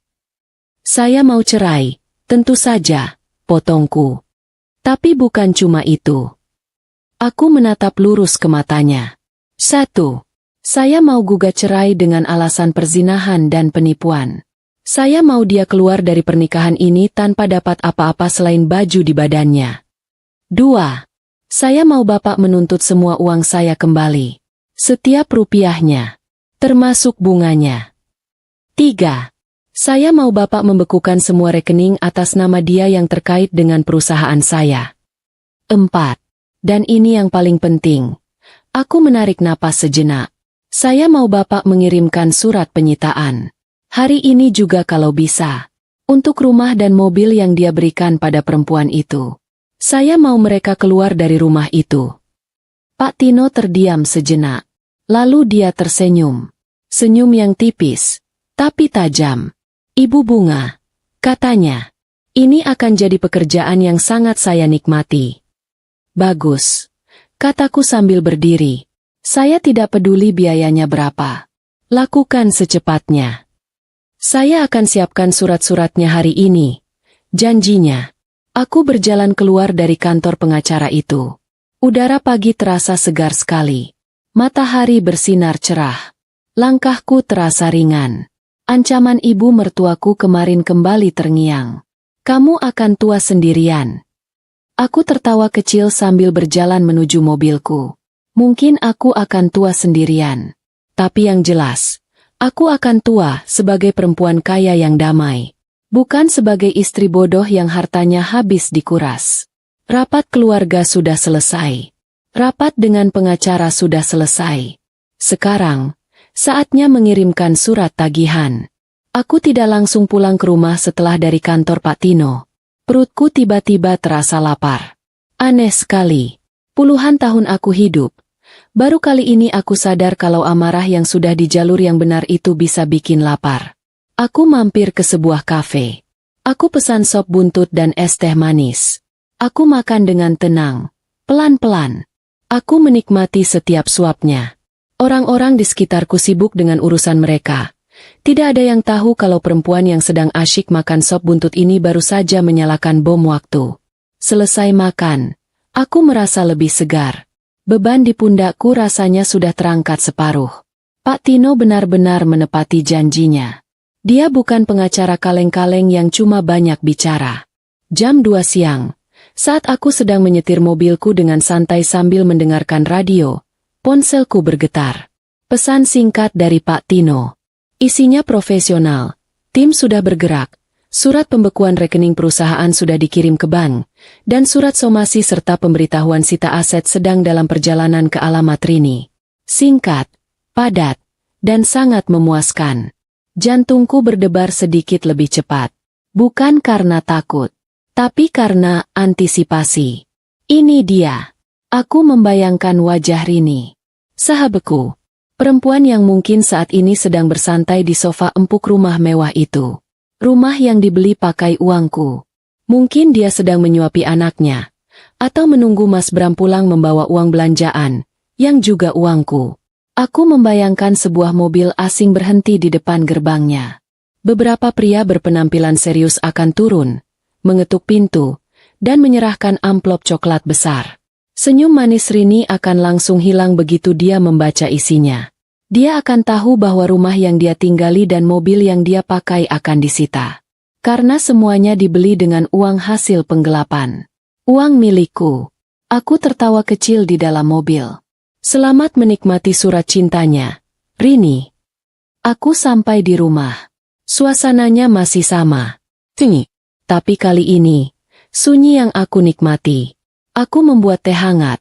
Saya mau cerai, tentu saja, potongku. Tapi bukan cuma itu. Aku menatap lurus ke matanya. 1. Saya mau gugat cerai dengan alasan perzinahan dan penipuan. Saya mau dia keluar dari pernikahan ini tanpa dapat apa-apa selain baju di badannya. 2. Saya mau Bapak menuntut semua uang saya kembali. Setiap rupiahnya. Termasuk bunganya. 3. Saya mau Bapak membekukan semua rekening atas nama dia yang terkait dengan perusahaan saya. 4. Dan ini yang paling penting. Aku menarik napas sejenak. Saya mau Bapak mengirimkan surat penyitaan. Hari ini juga kalau bisa. Untuk rumah dan mobil yang dia berikan pada perempuan itu. Saya mau mereka keluar dari rumah itu. Pak Tino terdiam sejenak. Lalu dia tersenyum. Senyum yang tipis, tapi tajam. Ibu Bunga, katanya, ini akan jadi pekerjaan yang sangat saya nikmati. Bagus, kataku sambil berdiri. Saya tidak peduli biayanya berapa. Lakukan secepatnya. Saya akan siapkan surat-suratnya hari ini. Janjinya. Aku berjalan keluar dari kantor pengacara itu. Udara pagi terasa segar sekali. Matahari bersinar cerah. Langkahku terasa ringan. Ancaman ibu mertuaku kemarin kembali terngiang. Kamu akan tua sendirian. Aku tertawa kecil sambil berjalan menuju mobilku. Mungkin aku akan tua sendirian. Tapi yang jelas, aku akan tua sebagai perempuan kaya yang damai. Bukan sebagai istri bodoh yang hartanya habis dikuras. Rapat keluarga sudah selesai. Rapat dengan pengacara sudah selesai. Sekarang, saatnya mengirimkan surat tagihan. Aku tidak langsung pulang ke rumah setelah dari kantor Pak Tino. Perutku tiba-tiba terasa lapar. Aneh sekali. Puluhan tahun aku hidup. Baru kali ini aku sadar kalau amarah yang sudah di jalur yang benar itu bisa bikin lapar. Aku mampir ke sebuah kafe. Aku pesan sop buntut dan es teh manis. Aku makan dengan tenang, pelan-pelan. Aku menikmati setiap suapnya. Orang-orang di sekitarku sibuk dengan urusan mereka. Tidak ada yang tahu kalau perempuan yang sedang asyik makan sop buntut ini baru saja menyalakan bom waktu. Selesai makan, aku merasa lebih segar. Beban di pundakku rasanya sudah terangkat separuh. Pak Tino benar-benar menepati janjinya. Dia bukan pengacara kaleng-kaleng yang cuma banyak bicara. Jam 2 siang, saat aku sedang menyetir mobilku dengan santai sambil mendengarkan radio, ponselku bergetar. Pesan singkat dari Pak Tino. Isinya profesional, tim sudah bergerak, surat pembekuan rekening perusahaan sudah dikirim ke bank, dan surat somasi serta pemberitahuan sita aset sedang dalam perjalanan ke alamat Rini. Singkat, padat, dan sangat memuaskan. Jantungku berdebar sedikit lebih cepat. Bukan karena takut, tapi karena antisipasi. Ini dia. Aku membayangkan wajah Rini. Sahabatku. Perempuan yang mungkin saat ini sedang bersantai di sofa empuk rumah mewah itu. Rumah yang dibeli pakai uangku. Mungkin dia sedang menyuapi anaknya. Atau menunggu Mas Bram pulang membawa uang belanjaan, yang juga uangku. Aku membayangkan sebuah mobil asing berhenti di depan gerbangnya. Beberapa pria berpenampilan serius akan turun, mengetuk pintu, dan menyerahkan amplop coklat besar. Senyum manis Rini akan langsung hilang begitu dia membaca isinya. Dia akan tahu bahwa rumah yang dia tinggali dan mobil yang dia pakai akan disita. Karena semuanya dibeli dengan uang hasil penggelapan. Uang milikku. Aku tertawa kecil di dalam mobil. Selamat menikmati surat cintanya, Rini. Aku sampai di rumah. Suasananya masih sama. Tapi kali ini, sunyi yang aku nikmati. Aku membuat teh hangat,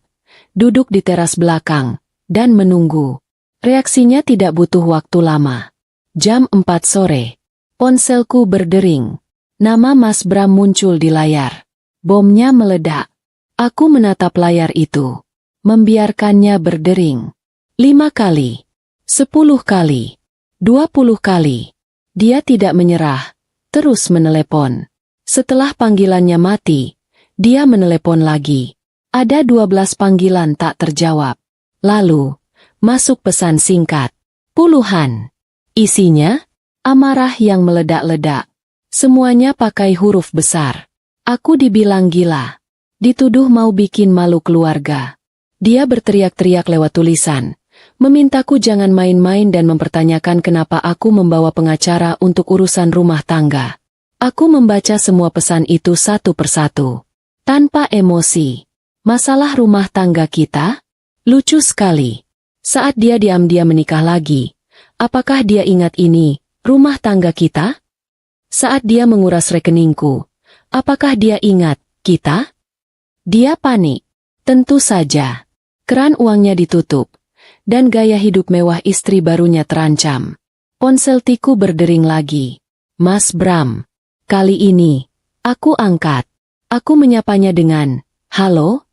duduk di teras belakang, dan menunggu. Reaksinya tidak butuh waktu lama. Jam 4 sore. Ponselku berdering. Nama Mas Bram muncul di layar. Bomnya meledak. Aku menatap layar itu. Membiarkannya berdering. 5 kali. 10 kali. 20 kali. Dia tidak menyerah. Terus menelepon. Setelah panggilannya mati, dia menelepon lagi. Ada 12 panggilan tak terjawab. Lalu, masuk pesan singkat. Puluhan. Isinya, amarah yang meledak-ledak. Semuanya pakai huruf besar. Aku dibilang gila. Dituduh mau bikin malu keluarga. Dia berteriak-teriak lewat tulisan. Memintaku jangan main-main dan mempertanyakan kenapa aku membawa pengacara untuk urusan rumah tangga. Aku membaca semua pesan itu satu persatu. Tanpa emosi. Masalah rumah tangga kita? Lucu sekali. Saat dia diam-diam menikah lagi. Apakah dia ingat ini, rumah tangga kita? Saat dia menguras rekeningku. Apakah dia ingat, kita? Dia panik. Tentu saja. Keran uangnya ditutup. Dan gaya hidup mewah istri barunya terancam. Ponselku berdering lagi. Mas Bram. Kali ini, aku angkat. Aku menyapanya dengan, Halo?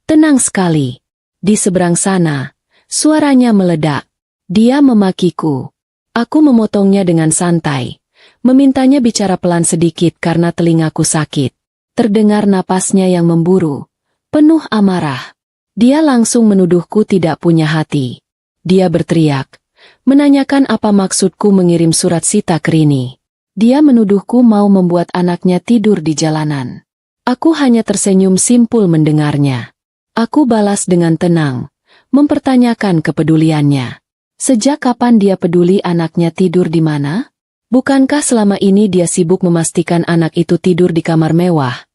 Tenang sekali. Di seberang sana, suaranya meledak. Dia memakiku. Aku memotongnya dengan santai. Memintanya bicara pelan sedikit karena telingaku sakit. Terdengar napasnya yang memburu. Penuh amarah. Dia langsung menuduhku tidak punya hati. Dia berteriak. Menanyakan apa maksudku mengirim surat Sita ke Rini. Dia menuduhku mau membuat anaknya tidur di jalanan. Aku hanya tersenyum simpul mendengarnya. Aku balas dengan tenang. Mempertanyakan kepeduliannya. Sejak kapan dia peduli anaknya tidur di mana? Bukankah selama ini dia sibuk memastikan anak itu tidur di kamar mewah?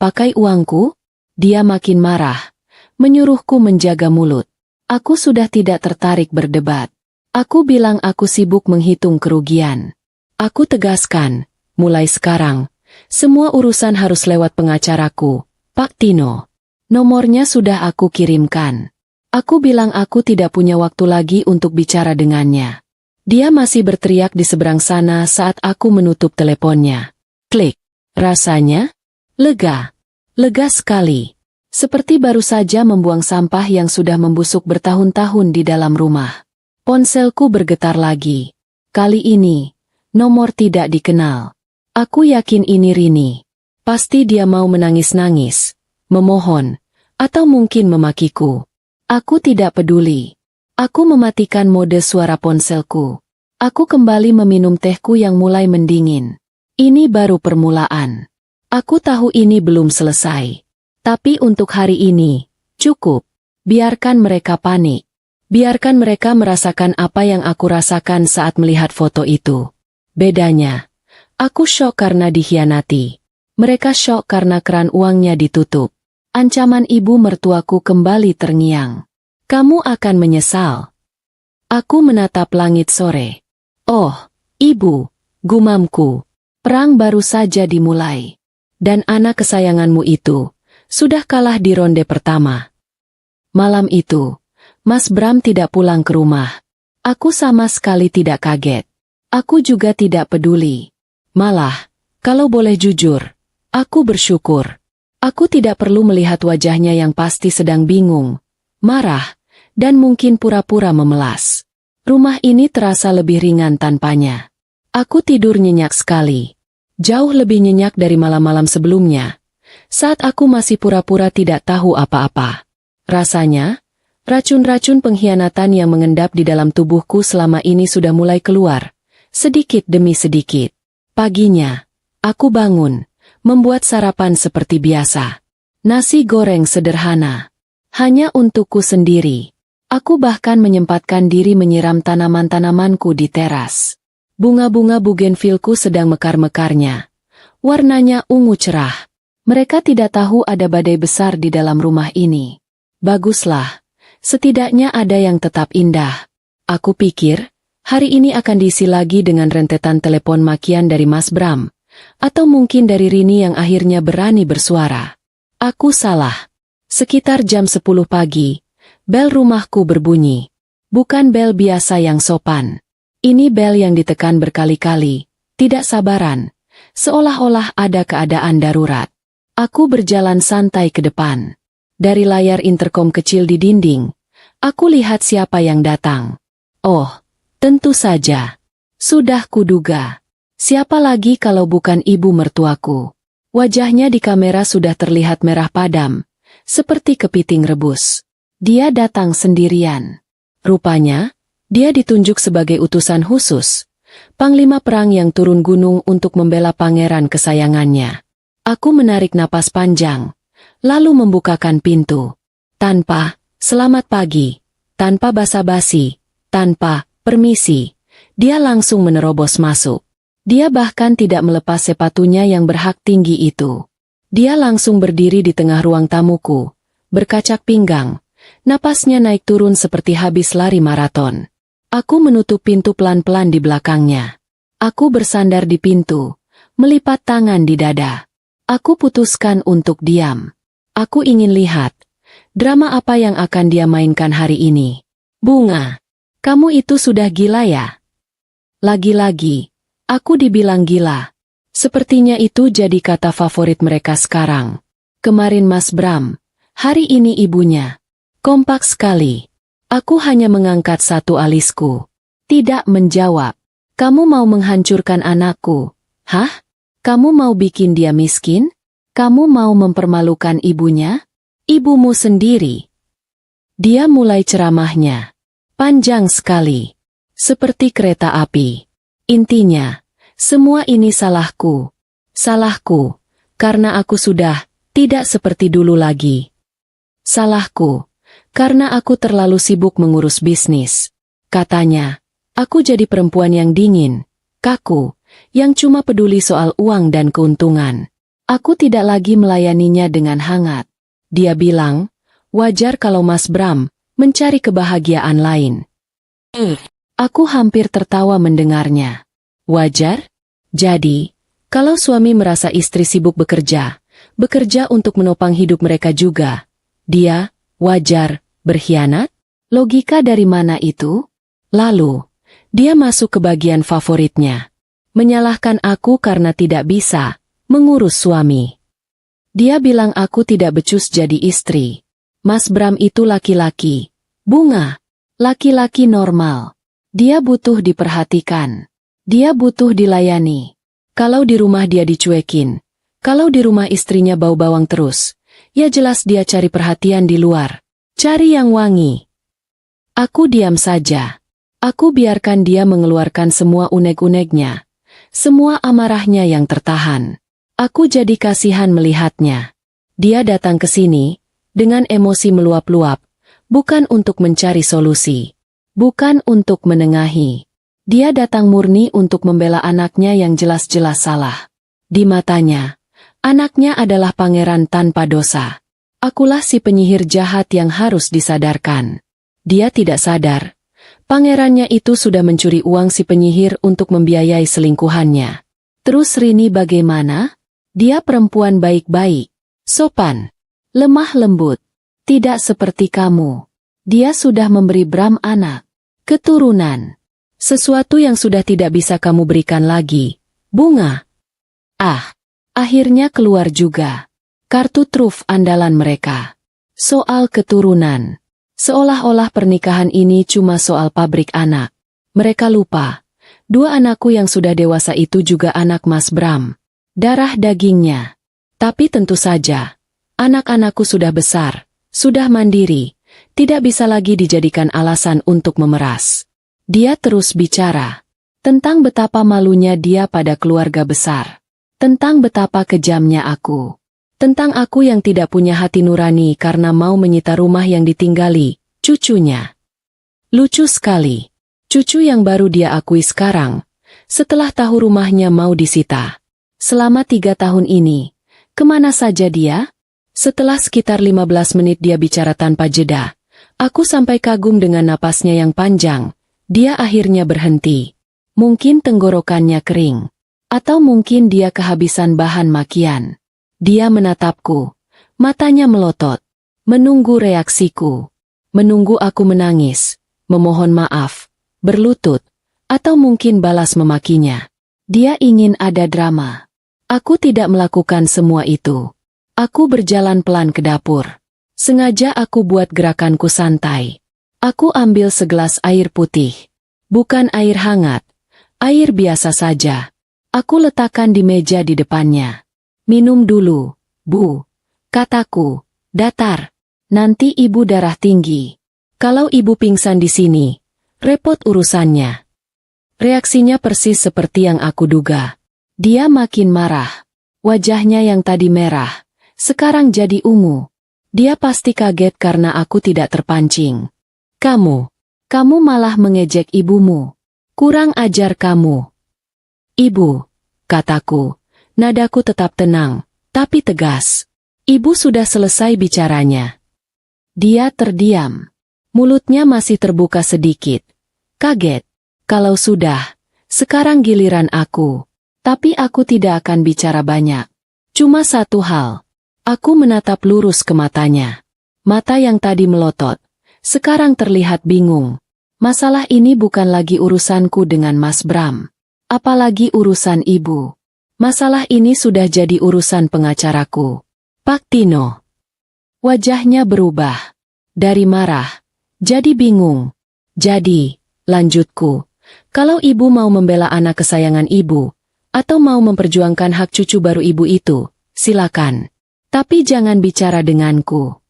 Pakai uangku? Dia makin marah. Menyuruhku menjaga mulut. Aku sudah tidak tertarik berdebat. Aku bilang aku sibuk menghitung kerugian. Aku tegaskan, mulai sekarang, semua urusan harus lewat pengacaraku, Pak Tino. Nomornya sudah aku kirimkan. Aku bilang aku tidak punya waktu lagi untuk bicara dengannya. Dia masih berteriak di seberang sana saat aku menutup teleponnya. Klik. Rasanya? Lega. Lega sekali. Seperti baru saja membuang sampah yang sudah membusuk bertahun-tahun di dalam rumah. Ponselku bergetar lagi. Kali ini, nomor tidak dikenal. Aku yakin ini Rini. Pasti dia mau menangis-nangis, memohon, atau mungkin memakiku. Aku tidak peduli. Aku mematikan mode suara ponselku. Aku kembali meminum tehku yang mulai mendingin. Ini baru permulaan. Aku tahu ini belum selesai. Tapi untuk hari ini, cukup. Biarkan mereka panik. Biarkan mereka merasakan apa yang aku rasakan saat melihat foto itu. Bedanya, aku syok karena dikhianati. Mereka syok karena keran uangnya ditutup. Ancaman ibu mertuaku kembali terngiang. Kamu akan menyesal. Aku menatap langit sore. Oh, ibu, gumamku. Perang baru saja dimulai. Dan anak kesayanganmu itu sudah kalah di ronde pertama. Malam itu, Mas Bram tidak pulang ke rumah. Aku sama sekali tidak kaget. Aku juga tidak peduli. Malah, kalau boleh jujur, aku bersyukur. Aku tidak perlu melihat wajahnya yang pasti sedang bingung, marah, dan mungkin pura-pura memelas. Rumah ini terasa lebih ringan tanpanya. Aku tidur nyenyak sekali. Jauh lebih nyenyak dari malam-malam sebelumnya. Saat aku masih pura-pura tidak tahu apa-apa. Rasanya, racun-racun pengkhianatan yang mengendap di dalam tubuhku selama ini sudah mulai keluar, sedikit demi sedikit. Paginya, aku bangun. Membuat sarapan seperti biasa. Nasi goreng sederhana. Hanya untukku sendiri. Aku bahkan menyempatkan diri menyiram tanaman-tanamanku di teras. Bunga-bunga bugenvilku sedang mekar-mekarnya. Warnanya ungu cerah. Mereka tidak tahu ada badai besar di dalam rumah ini. Baguslah. Setidaknya ada yang tetap indah. Aku pikir, hari ini akan diisi lagi dengan rentetan telepon makian dari Mas Bram. Atau mungkin dari Rini yang akhirnya berani bersuara. Aku salah. Sekitar jam 10 pagi, bel rumahku berbunyi. Bukan bel biasa yang sopan. Ini bel yang ditekan berkali-kali, tidak sabaran, seolah-olah ada keadaan darurat. Aku berjalan santai ke depan. Dari layar interkom kecil di dinding, aku lihat siapa yang datang. Oh, tentu saja. Sudah kuduga. Siapa lagi kalau bukan ibu mertuaku? Wajahnya di kamera sudah terlihat merah padam, seperti kepiting rebus. Dia datang sendirian. Rupanya, dia ditunjuk sebagai utusan khusus, panglima perang yang turun gunung untuk membela pangeran kesayangannya. Aku menarik napas panjang, lalu membukakan pintu. Tanpa, selamat pagi, tanpa basa-basi, tanpa, permisi, dia langsung menerobos masuk. Dia bahkan tidak melepas sepatunya yang berhak tinggi itu. Dia langsung berdiri di tengah ruang tamuku, berkacak pinggang, napasnya naik turun seperti habis lari maraton. Aku menutup pintu pelan-pelan di belakangnya. Aku bersandar di pintu, melipat tangan di dada. Aku putuskan untuk diam. Aku ingin lihat, drama apa yang akan dia mainkan hari ini. Bunga, kamu itu sudah gila ya? Lagi-lagi. Aku dibilang gila. Sepertinya itu jadi kata favorit mereka sekarang. Kemarin Mas Bram, Hari ini ibunya kompak sekali. Aku hanya mengangkat satu alisku. Tidak menjawab. Kamu mau menghancurkan anakku? Hah? Kamu mau bikin dia miskin? Kamu mau mempermalukan ibunya? Ibumu sendiri. Dia mulai ceramahnya. Panjang sekali. Seperti kereta api. Intinya, semua ini salahku. Salahku, karena aku sudah tidak seperti dulu lagi. Salahku, karena aku terlalu sibuk mengurus bisnis. Katanya, aku jadi perempuan yang dingin, kaku, yang cuma peduli soal uang dan keuntungan. Aku tidak lagi melayaninya dengan hangat. Dia bilang, wajar kalau Mas Bram mencari kebahagiaan lain. Aku hampir tertawa mendengarnya. Wajar? Jadi, kalau suami merasa istri sibuk bekerja untuk menopang hidup mereka juga, dia, wajar, berkhianat? Logika dari mana itu? Lalu, dia masuk ke bagian favoritnya. Menyalahkan aku karena tidak bisa mengurus suami. Dia bilang aku tidak becus jadi istri. Mas Bram itu laki-laki. Bunga. Laki-laki normal. Dia butuh diperhatikan. Dia butuh dilayani. Kalau di rumah dia dicuekin. Kalau di rumah istrinya bau bawang terus. Ya jelas dia cari perhatian di luar. Cari yang wangi. Aku diam saja. Aku biarkan dia mengeluarkan semua unek-uneknya. Semua amarahnya yang tertahan. Aku jadi kasihan melihatnya. Dia datang ke sini, dengan emosi meluap-luap, bukan untuk mencari solusi. Bukan untuk menengahi. Dia datang murni untuk membela anaknya yang jelas-jelas salah. Di matanya, anaknya adalah pangeran tanpa dosa. Akulah si penyihir jahat yang harus disadarkan. Dia tidak sadar. Pangerannya itu sudah mencuri uang si penyihir untuk membiayai selingkuhannya. Terus Rini bagaimana? Dia perempuan baik-baik, sopan, lemah lembut. Tidak seperti kamu. Dia sudah memberi Bram anak, keturunan. Sesuatu yang sudah tidak bisa kamu berikan lagi. Bunga. Akhirnya keluar juga. Kartu truf andalan mereka. Soal keturunan. Seolah-olah pernikahan ini cuma soal pabrik anak. Mereka lupa. Dua anakku yang sudah dewasa itu juga anak Mas Bram. Darah dagingnya. Tapi tentu saja, anak-anakku sudah besar, sudah mandiri, tidak bisa lagi dijadikan alasan untuk memeras. Dia terus bicara tentang betapa malunya dia pada keluarga besar, tentang betapa kejamnya aku, tentang aku yang tidak punya hati nurani karena mau menyita rumah yang ditinggali cucunya. Lucu sekali, cucu yang baru dia akui sekarang, setelah tahu rumahnya mau disita. Selama 3 tahun ini, kemana saja dia? Setelah sekitar 15 menit dia bicara tanpa jeda, aku sampai kagum dengan napasnya yang panjang. Dia akhirnya berhenti. Mungkin tenggorokannya kering. Atau mungkin dia kehabisan bahan makian. Dia menatapku. Matanya melotot. Menunggu reaksiku. Menunggu aku menangis. Memohon maaf. Berlutut. Atau mungkin balas memakinya. Dia ingin ada drama. Aku tidak melakukan semua itu. Aku berjalan pelan ke dapur. Sengaja aku buat gerakanku santai. Aku ambil segelas air putih. Bukan air hangat. Air biasa saja. Aku letakkan di meja di depannya. Minum dulu, Bu. Kataku, datar. Nanti ibu darah tinggi. Kalau ibu pingsan di sini, repot urusannya. Reaksinya persis seperti yang aku duga. Dia makin marah. Wajahnya yang tadi merah, sekarang jadi ungu. Dia pasti kaget karena aku tidak terpancing. Kamu malah mengejek ibumu. Kurang ajar kamu. Ibu, kataku, nadaku tetap tenang, tapi tegas. Ibu sudah selesai bicaranya. Dia terdiam. Mulutnya masih terbuka sedikit. Kaget. Kalau sudah, sekarang giliran aku. Tapi aku tidak akan bicara banyak. Cuma satu hal. Aku menatap lurus ke matanya. Mata yang tadi melotot. Sekarang terlihat bingung. Masalah ini bukan lagi urusanku dengan Mas Bram. Apalagi urusan ibu. Masalah ini sudah jadi urusan pengacaraku, Pak Tino. Wajahnya berubah. Dari marah, jadi bingung. Jadi, lanjutku, kalau ibu mau membela anak kesayangan ibu, atau mau memperjuangkan hak cucu baru ibu itu, silakan. Tapi jangan bicara denganku.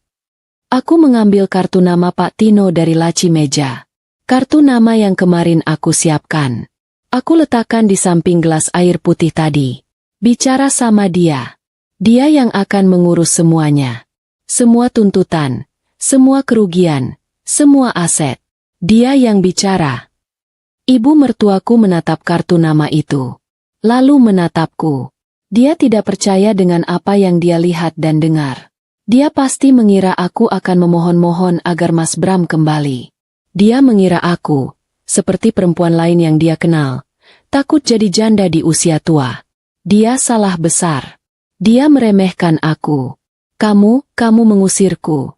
Aku mengambil kartu nama Pak Tino dari laci meja. Kartu nama yang kemarin aku siapkan. Aku letakkan di samping gelas air putih tadi. Bicara sama dia. Dia yang akan mengurus semuanya. Semua tuntutan, semua kerugian, semua aset. Dia yang bicara. Ibu mertuaku menatap kartu nama itu. Lalu menatapku. Dia tidak percaya dengan apa yang dia lihat dan dengar. Dia pasti mengira aku akan memohon-mohon agar Mas Bram kembali. Dia mengira aku, seperti perempuan lain yang dia kenal, takut jadi janda di usia tua. Dia salah besar. Dia meremehkan aku. Kamu mengusirku.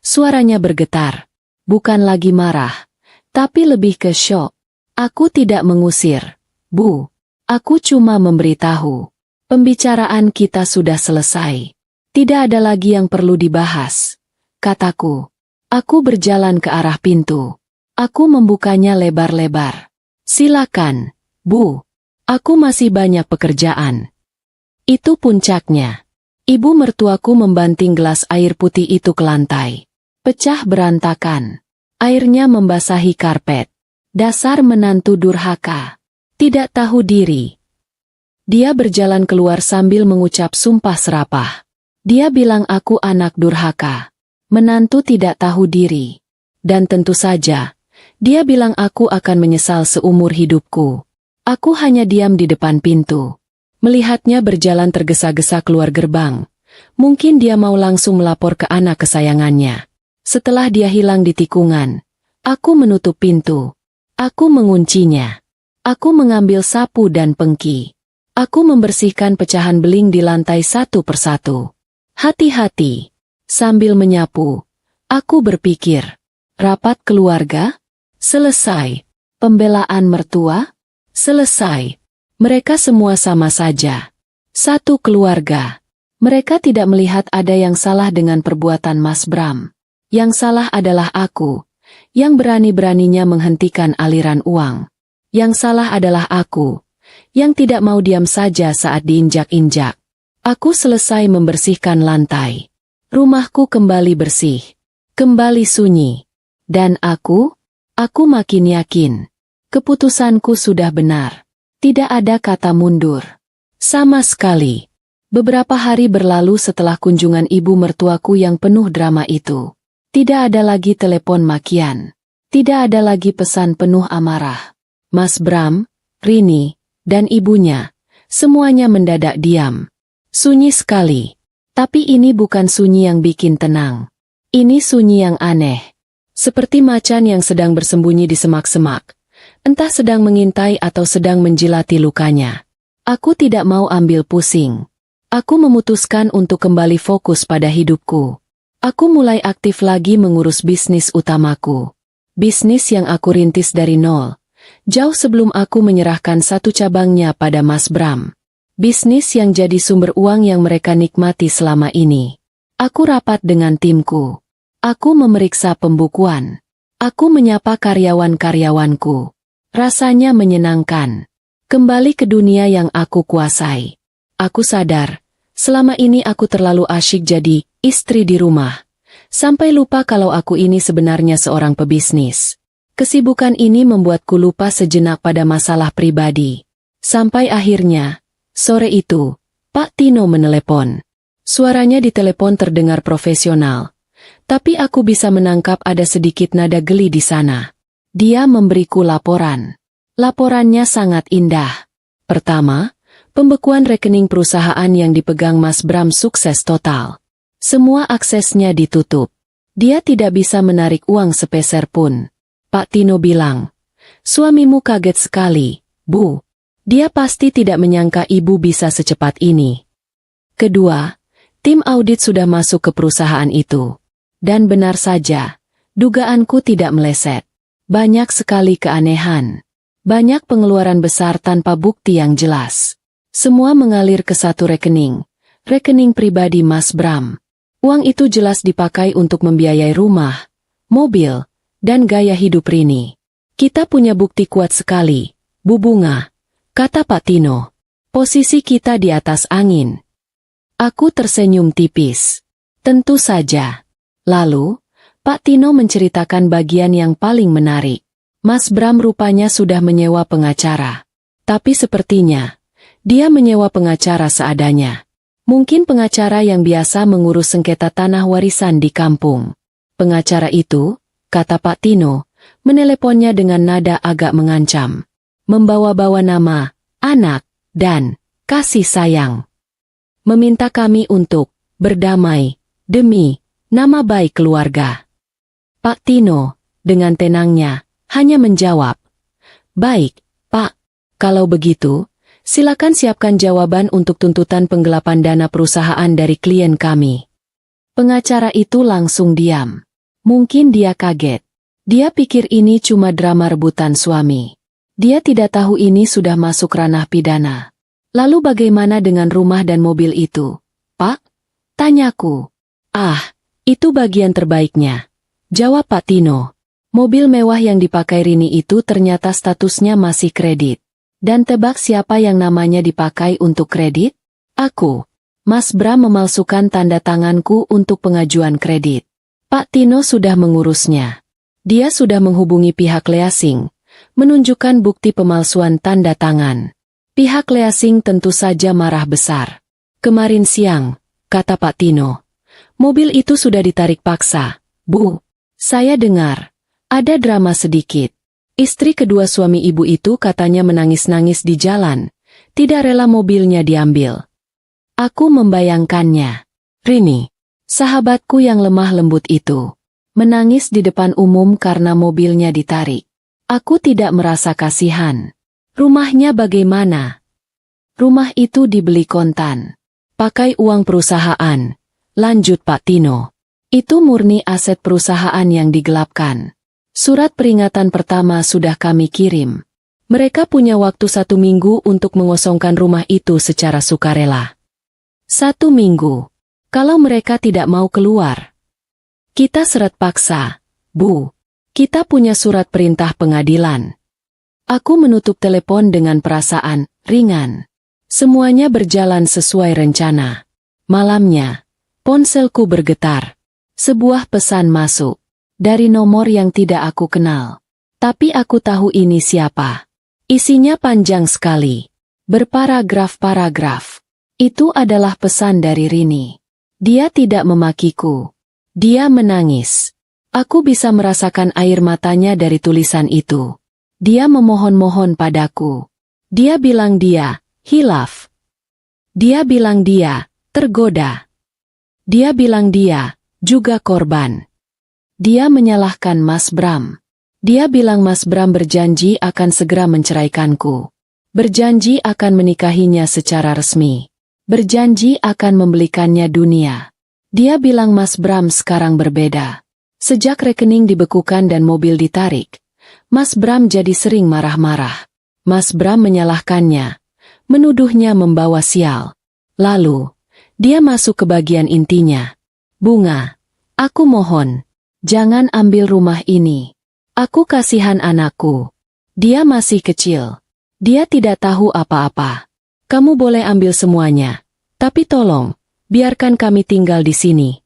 Suaranya bergetar. Bukan lagi marah, tapi lebih ke syok. Aku tidak mengusir, Bu. Aku cuma memberitahu. Pembicaraan kita sudah selesai. Tidak ada lagi yang perlu dibahas, kataku. Aku berjalan ke arah pintu. Aku membukanya lebar-lebar. Silakan, Bu. Aku masih banyak pekerjaan. Itu puncaknya. Ibu mertuaku membanting gelas air putih itu ke lantai. Pecah berantakan. Airnya membasahi karpet. Dasar menantu durhaka. Tidak tahu diri. Dia berjalan keluar sambil mengucap sumpah serapah. Dia bilang aku anak durhaka. Menantu tidak tahu diri. Dan tentu saja, dia bilang aku akan menyesal seumur hidupku. Aku hanya diam di depan pintu. Melihatnya berjalan tergesa-gesa keluar gerbang. Mungkin dia mau langsung melapor ke anak kesayangannya. Setelah dia hilang di tikungan, aku menutup pintu. Aku menguncinya. Aku mengambil sapu dan pengki. Aku membersihkan pecahan beling di lantai satu persatu. Hati-hati. Sambil menyapu, aku berpikir. Rapat keluarga? Selesai. Pembelaan mertua? Selesai. Mereka semua sama saja. Satu keluarga. Mereka tidak melihat ada yang salah dengan perbuatan Mas Bram. Yang salah adalah aku, yang berani-beraninya menghentikan aliran uang. Yang salah adalah aku, yang tidak mau diam saja saat diinjak-injak. Aku selesai membersihkan lantai. Rumahku kembali bersih. Kembali sunyi. Dan aku makin yakin. Keputusanku sudah benar. Tidak ada kata mundur. Sama sekali. Beberapa hari berlalu setelah kunjungan ibu mertuaku yang penuh drama itu. Tidak ada lagi telepon makian. Tidak ada lagi pesan penuh amarah. Mas Bram, Rini, dan ibunya, semuanya mendadak diam. Sunyi sekali. Tapi ini bukan sunyi yang bikin tenang. Ini sunyi yang aneh. Seperti macan yang sedang bersembunyi di semak-semak. Entah sedang mengintai atau sedang menjilati lukanya. Aku tidak mau ambil pusing. Aku memutuskan untuk kembali fokus pada hidupku. Aku mulai aktif lagi mengurus bisnis utamaku. Bisnis yang aku rintis dari nol. Jauh sebelum aku menyerahkan satu cabangnya pada Mas Bram. Bisnis yang jadi sumber uang yang mereka nikmati selama ini. Aku rapat dengan timku. Aku memeriksa pembukuan. Aku menyapa karyawan-karyawanku. Rasanya menyenangkan. Kembali ke dunia yang aku kuasai. Aku sadar, selama ini aku terlalu asyik jadi istri di rumah. Sampai lupa kalau aku ini sebenarnya seorang pebisnis. Kesibukan ini membuatku lupa sejenak pada masalah pribadi. Sampai akhirnya, sore itu, Pak Tino menelepon. Suaranya di telepon terdengar profesional. Tapi aku bisa menangkap ada sedikit nada geli di sana. Dia memberiku laporan. Laporannya sangat indah. Pertama, pembekuan rekening perusahaan yang dipegang Mas Bram sukses total. Semua aksesnya ditutup. Dia tidak bisa menarik uang sepeser pun. Pak Tino bilang, suamimu kaget sekali, Bu. Dia pasti tidak menyangka ibu bisa secepat ini. Kedua, tim audit sudah masuk ke perusahaan itu. Dan benar saja, dugaanku tidak meleset. Banyak sekali keanehan. Banyak pengeluaran besar tanpa bukti yang jelas. Semua mengalir ke satu rekening. Rekening pribadi Mas Bram. Uang itu jelas dipakai untuk membiayai rumah, mobil, dan gaya hidup Rini. Kita punya bukti kuat sekali, Bu Bunga, kata Pak Tino. Posisi kita di atas angin. Aku tersenyum tipis. Tentu saja. Lalu, Pak Tino menceritakan bagian yang paling menarik. Mas Bram rupanya sudah menyewa pengacara. Tapi sepertinya, dia menyewa pengacara seadanya. Mungkin pengacara yang biasa mengurus sengketa tanah warisan di kampung. Pengacara itu, kata Pak Tino, meneleponnya dengan nada agak mengancam. Membawa-bawa nama, anak, dan kasih sayang. Meminta kami untuk berdamai demi nama baik keluarga. Pak Tino, dengan tenangnya, hanya menjawab, "Baik, Pak. Kalau begitu, silakan siapkan jawaban untuk tuntutan penggelapan dana perusahaan dari klien kami." Pengacara itu langsung diam. Mungkin dia kaget. Dia pikir ini cuma drama rebutan suami. Dia tidak tahu ini sudah masuk ranah pidana. Lalu bagaimana dengan rumah dan mobil itu, Pak? Tanyaku. Ah, itu bagian terbaiknya, jawab Pak Tino. Mobil mewah yang dipakai Rini itu ternyata statusnya masih kredit. Dan tebak siapa yang namanya dipakai untuk kredit? Aku. Mas Bram memalsukan tanda tanganku untuk pengajuan kredit. Pak Tino sudah mengurusnya. Dia sudah menghubungi pihak leasing, menunjukkan bukti pemalsuan tanda tangan. Pihak leasing tentu saja marah besar. Kemarin siang, kata Pak Tino, mobil itu sudah ditarik paksa. Bu, saya dengar, ada drama sedikit. Istri kedua suami ibu itu katanya menangis-nangis di jalan, tidak rela mobilnya diambil. Aku membayangkannya. Rini, sahabatku yang lemah lembut itu, menangis di depan umum karena mobilnya ditarik. Aku tidak merasa kasihan. Rumahnya bagaimana? Rumah itu dibeli kontan. Pakai uang perusahaan. Lanjut Pak Tino. Itu murni aset perusahaan yang digelapkan. Surat peringatan pertama sudah kami kirim. Mereka punya waktu 1 minggu untuk mengosongkan rumah itu secara sukarela. 1 minggu. Kalau mereka tidak mau keluar, kita seret paksa. Bu, kita punya surat perintah pengadilan. Aku menutup telepon dengan perasaan ringan. Semuanya berjalan sesuai rencana. Malamnya, ponselku bergetar. Sebuah pesan masuk. Dari nomor yang tidak aku kenal. Tapi aku tahu ini siapa. Isinya panjang sekali. Berparagraf-paragraf. Itu adalah pesan dari Rini. Dia tidak memakiku. Dia menangis. Aku bisa merasakan air matanya dari tulisan itu. Dia memohon-mohon padaku. Dia bilang dia hilaf. Dia bilang dia tergoda. Dia bilang dia juga korban. Dia menyalahkan Mas Bram. Dia bilang Mas Bram berjanji akan segera menceraikanku. Berjanji akan menikahinya secara resmi. Berjanji akan membelikannya dunia. Dia bilang Mas Bram sekarang berbeda. Sejak rekening dibekukan dan mobil ditarik, Mas Bram jadi sering marah-marah. Mas Bram menyalahkannya, menuduhnya membawa sial. Lalu, dia masuk ke bagian intinya. Bunga, aku mohon, jangan ambil rumah ini. Aku kasihan anakku. Dia masih kecil. Dia tidak tahu apa-apa. Kamu boleh ambil semuanya. Tapi tolong, biarkan kami tinggal di sini.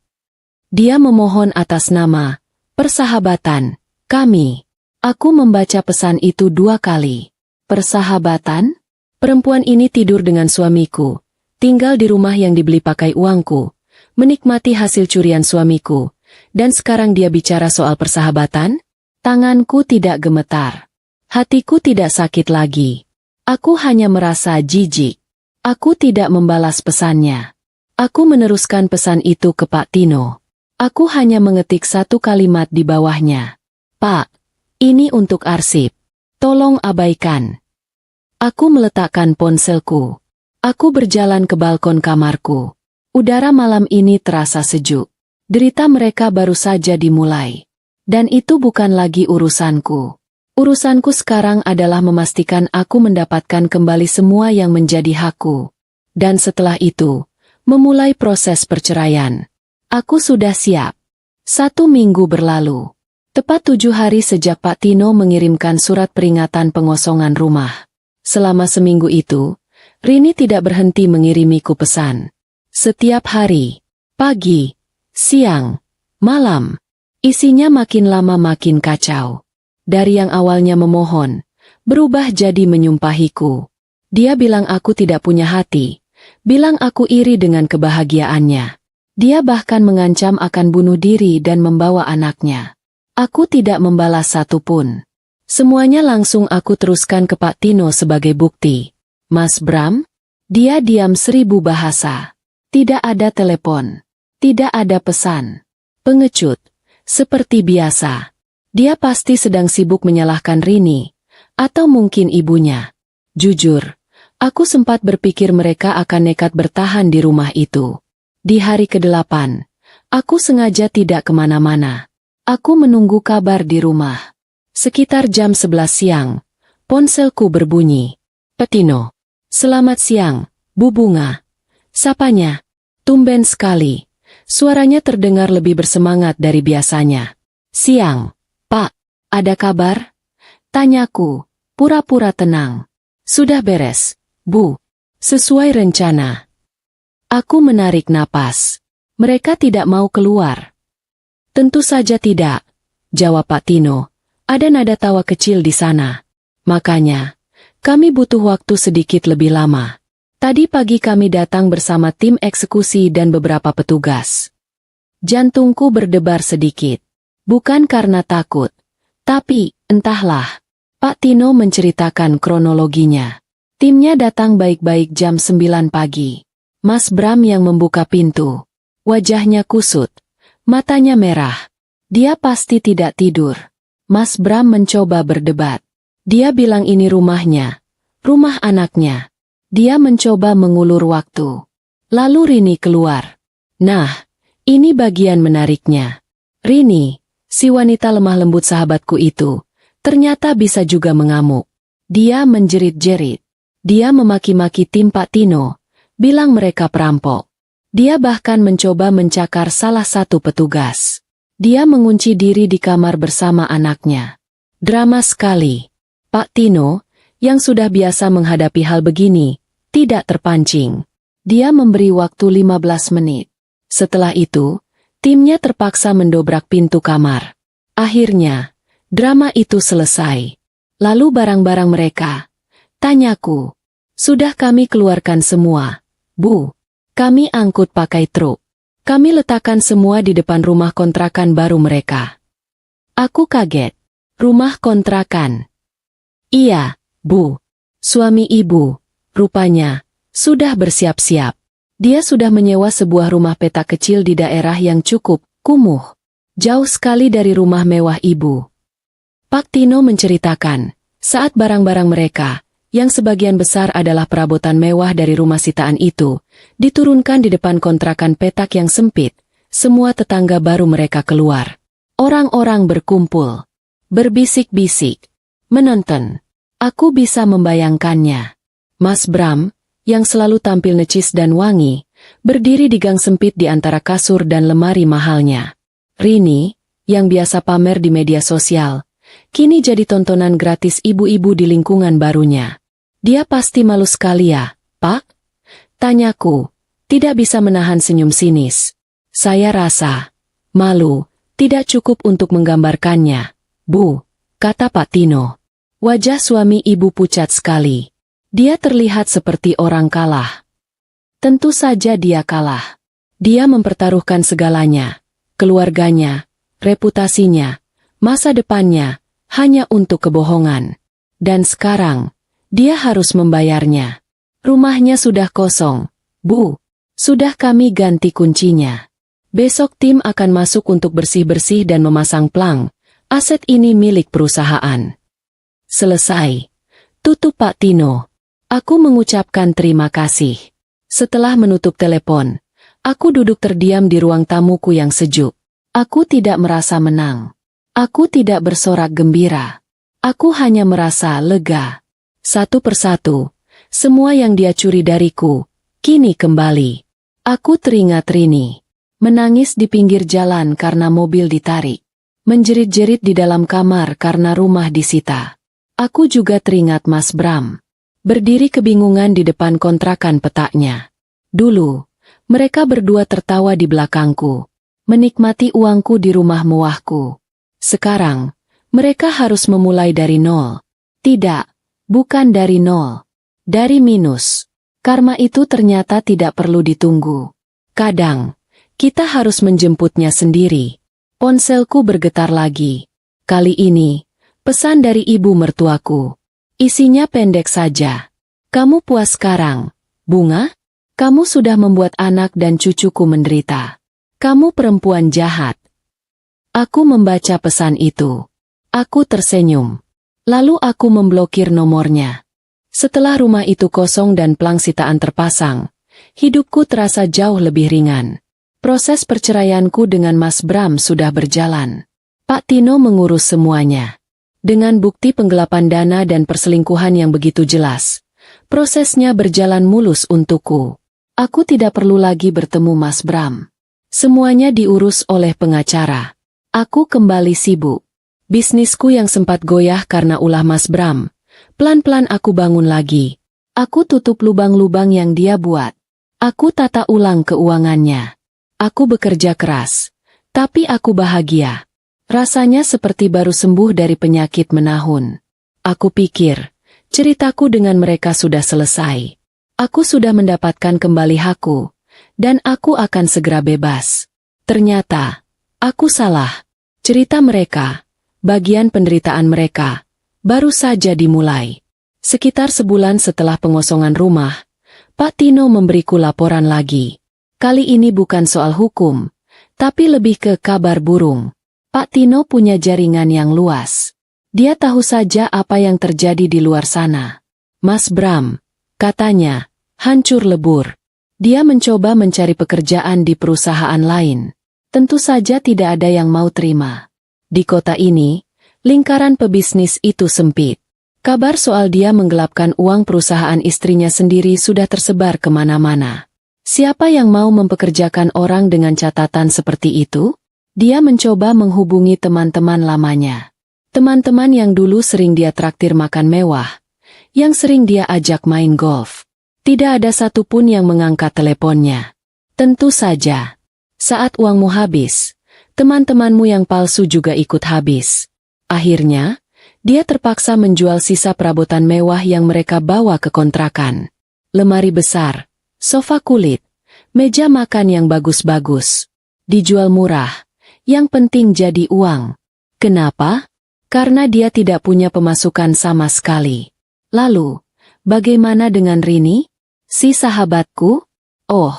Dia memohon atas nama persahabatan kami. Aku membaca pesan itu 2 kali. Persahabatan? Perempuan ini tidur dengan suamiku, tinggal di rumah yang dibeli pakai uangku, menikmati hasil curian suamiku, dan sekarang dia bicara soal persahabatan? Tanganku tidak gemetar. Hatiku tidak sakit lagi. Aku hanya merasa jijik. Aku tidak membalas pesannya. Aku meneruskan pesan itu ke Pak Tino. Aku hanya mengetik 1 kalimat di bawahnya. Pak, ini untuk arsip. Tolong abaikan. Aku meletakkan ponselku. Aku berjalan ke balkon kamarku. Udara malam ini terasa sejuk. Derita mereka baru saja dimulai. Dan itu bukan lagi urusanku. Urusanku sekarang adalah memastikan aku mendapatkan kembali semua yang menjadi hakku. Dan setelah itu, memulai proses perceraian. Aku sudah siap. 1 minggu berlalu. Tepat 7 hari sejak Pak Tino mengirimkan surat peringatan pengosongan rumah. Selama seminggu itu, Rini tidak berhenti mengirimiku pesan. Setiap hari, pagi, siang, malam, isinya makin lama makin kacau. Dari yang awalnya memohon, berubah jadi menyumpahiku. Dia bilang aku tidak punya hati, bilang aku iri dengan kebahagiaannya. Dia bahkan mengancam akan bunuh diri dan membawa anaknya. Aku tidak membalas satupun. Semuanya langsung aku teruskan ke Pak Tino sebagai bukti. Mas Bram? Dia diam 1000 bahasa. Tidak ada telepon. Tidak ada pesan. Pengecut. Seperti biasa. Dia pasti sedang sibuk menyalahkan Rini. Atau mungkin ibunya. Jujur, aku sempat berpikir mereka akan nekat bertahan di rumah itu. Di hari ke-8, aku sengaja tidak kemana-mana. Aku menunggu kabar di rumah. Sekitar jam 11 siang, ponselku berbunyi. Petino. Selamat siang, Bu Bunga. Sapanya. Tumben sekali. Suaranya terdengar lebih bersemangat dari biasanya. Siang, Pak. Ada kabar? Tanyaku, pura-pura tenang. Sudah beres, Bu. Sesuai rencana. Aku menarik napas. Mereka tidak mau keluar. Tentu saja tidak, jawab Pak Tino. Ada nada tawa kecil di sana. Makanya, kami butuh waktu sedikit lebih lama. Tadi pagi kami datang bersama tim eksekusi dan beberapa petugas. Jantungku berdebar sedikit. Bukan karena takut. Tapi, entahlah. Pak Tino menceritakan kronologinya. Timnya datang baik-baik jam 9 pagi. Mas Bram yang membuka pintu. Wajahnya kusut. Matanya merah. Dia pasti tidak tidur. Mas Bram mencoba berdebat. Dia bilang ini rumahnya. Rumah anaknya. Dia mencoba mengulur waktu. Lalu Rini keluar. Nah, ini bagian menariknya. Rini, si wanita lemah lembut sahabatku itu, ternyata bisa juga mengamuk. Dia menjerit-jerit. Dia memaki-maki tim Pak Tino. Bilang mereka perampok. Dia bahkan mencoba mencakar salah satu petugas. Dia mengunci diri di kamar bersama anaknya. Drama sekali. Pak Tino, yang sudah biasa menghadapi hal begini, tidak terpancing. Dia memberi waktu 15 menit. Setelah itu, timnya terpaksa mendobrak pintu kamar. Akhirnya, drama itu selesai. Lalu barang-barang mereka. Tanyaku. Sudah kami keluarkan semua. Bu, kami angkut pakai truk. Kami letakkan semua di depan rumah kontrakan baru mereka. Aku kaget. Rumah kontrakan. Iya, Bu. Suami ibu, rupanya, sudah bersiap-siap. Dia sudah menyewa sebuah rumah petak kecil di daerah yang cukup kumuh. Jauh sekali dari rumah mewah ibu. Pak Tino menceritakan, saat barang-barang mereka, yang sebagian besar adalah perabotan mewah dari rumah sitaan itu, diturunkan di depan kontrakan petak yang sempit, semua tetangga baru mereka keluar. Orang-orang berkumpul, berbisik-bisik, menonton. Aku bisa membayangkannya. Mas Bram, yang selalu tampil necis dan wangi, berdiri di gang sempit di antara kasur dan lemari mahalnya. Rini, yang biasa pamer di media sosial, kini jadi tontonan gratis ibu-ibu di lingkungan barunya. Dia pasti malu sekali ya, Pak? Tanyaku, tidak bisa menahan senyum sinis. Saya rasa, malu, tidak cukup untuk menggambarkannya. Bu, kata Pak Tino. Wajah suami ibu pucat sekali. Dia terlihat seperti orang kalah. Tentu saja dia kalah. Dia mempertaruhkan segalanya, keluarganya, reputasinya, masa depannya, hanya untuk kebohongan. Dan sekarang, dia harus membayarnya. Rumahnya sudah kosong. Bu, sudah kami ganti kuncinya. Besok tim akan masuk untuk bersih-bersih dan memasang plang. Aset ini milik perusahaan. Selesai. Tutup Pak Tino. Aku mengucapkan terima kasih. Setelah menutup telepon, aku duduk terdiam di ruang tamuku yang sejuk. Aku tidak merasa menang. Aku tidak bersorak gembira. Aku hanya merasa lega. Satu persatu, semua yang dia curi dariku, kini kembali. Aku teringat Rini. menangis di pinggir jalan karena mobil ditarik, menjerit-jerit di dalam kamar karena rumah disita. Aku juga teringat Mas Bram, berdiri kebingungan di depan kontrakan petaknya. Dulu, mereka berdua tertawa di belakangku, menikmati uangku di rumah mewahku. Sekarang, mereka harus memulai dari nol. Tidak, bukan dari nol. Dari minus. Karma itu ternyata tidak perlu ditunggu. Kadang, kita harus menjemputnya sendiri. Ponselku bergetar lagi. Kali ini, pesan dari ibu mertuaku. Isinya pendek saja. Kamu puas sekarang, Bunga? Kamu sudah membuat anak dan cucuku menderita. Kamu perempuan jahat. Aku membaca pesan itu. Aku tersenyum. Lalu aku memblokir nomornya. Setelah rumah itu kosong dan plang sitaan terpasang, hidupku terasa jauh lebih ringan. Proses perceraianku dengan Mas Bram sudah berjalan. Pak Tino mengurus semuanya. Dengan bukti penggelapan dana dan perselingkuhan yang begitu jelas, prosesnya berjalan mulus untukku. Aku tidak perlu lagi bertemu Mas Bram. Semuanya diurus oleh pengacara. Aku kembali sibuk. Bisnisku yang sempat goyah karena ulah Mas Bram, pelan-pelan aku bangun lagi. Aku tutup lubang-lubang yang dia buat. Aku tata ulang keuangannya. Aku bekerja keras, tapi aku bahagia. Rasanya seperti baru sembuh dari penyakit menahun. Aku pikir, ceritaku dengan mereka sudah selesai. Aku sudah mendapatkan kembali hakku, dan aku akan segera bebas. Ternyata, aku salah. Cerita mereka, bagian penderitaan mereka, baru saja dimulai. Sekitar sebulan setelah pengosongan rumah, Pak Tino memberiku laporan lagi. Kali ini bukan soal hukum, tapi lebih ke kabar burung. Pak Tino punya jaringan yang luas. Dia tahu saja apa yang terjadi di luar sana. Mas Bram, katanya, hancur lebur. Dia mencoba mencari pekerjaan di perusahaan lain. Tentu saja tidak ada yang mau terima. Di kota ini, lingkaran pebisnis itu sempit. Kabar soal dia menggelapkan uang perusahaan istrinya sendiri sudah tersebar kemana-mana. Siapa yang mau mempekerjakan orang dengan catatan seperti itu? Dia mencoba menghubungi teman-teman lamanya. Teman-teman yang dulu sering dia traktir makan mewah, yang sering dia ajak main golf. Tidak ada satupun yang mengangkat teleponnya. Tentu saja, saat uangmu habis, teman-temanmu yang palsu juga ikut habis. Akhirnya, dia terpaksa menjual sisa perabotan mewah yang mereka bawa ke kontrakan. Lemari besar, sofa kulit, meja makan yang bagus-bagus. Dijual murah, yang penting jadi uang. Kenapa? Karena dia tidak punya pemasukan sama sekali. Lalu, bagaimana dengan Rini? Si sahabatku? Oh,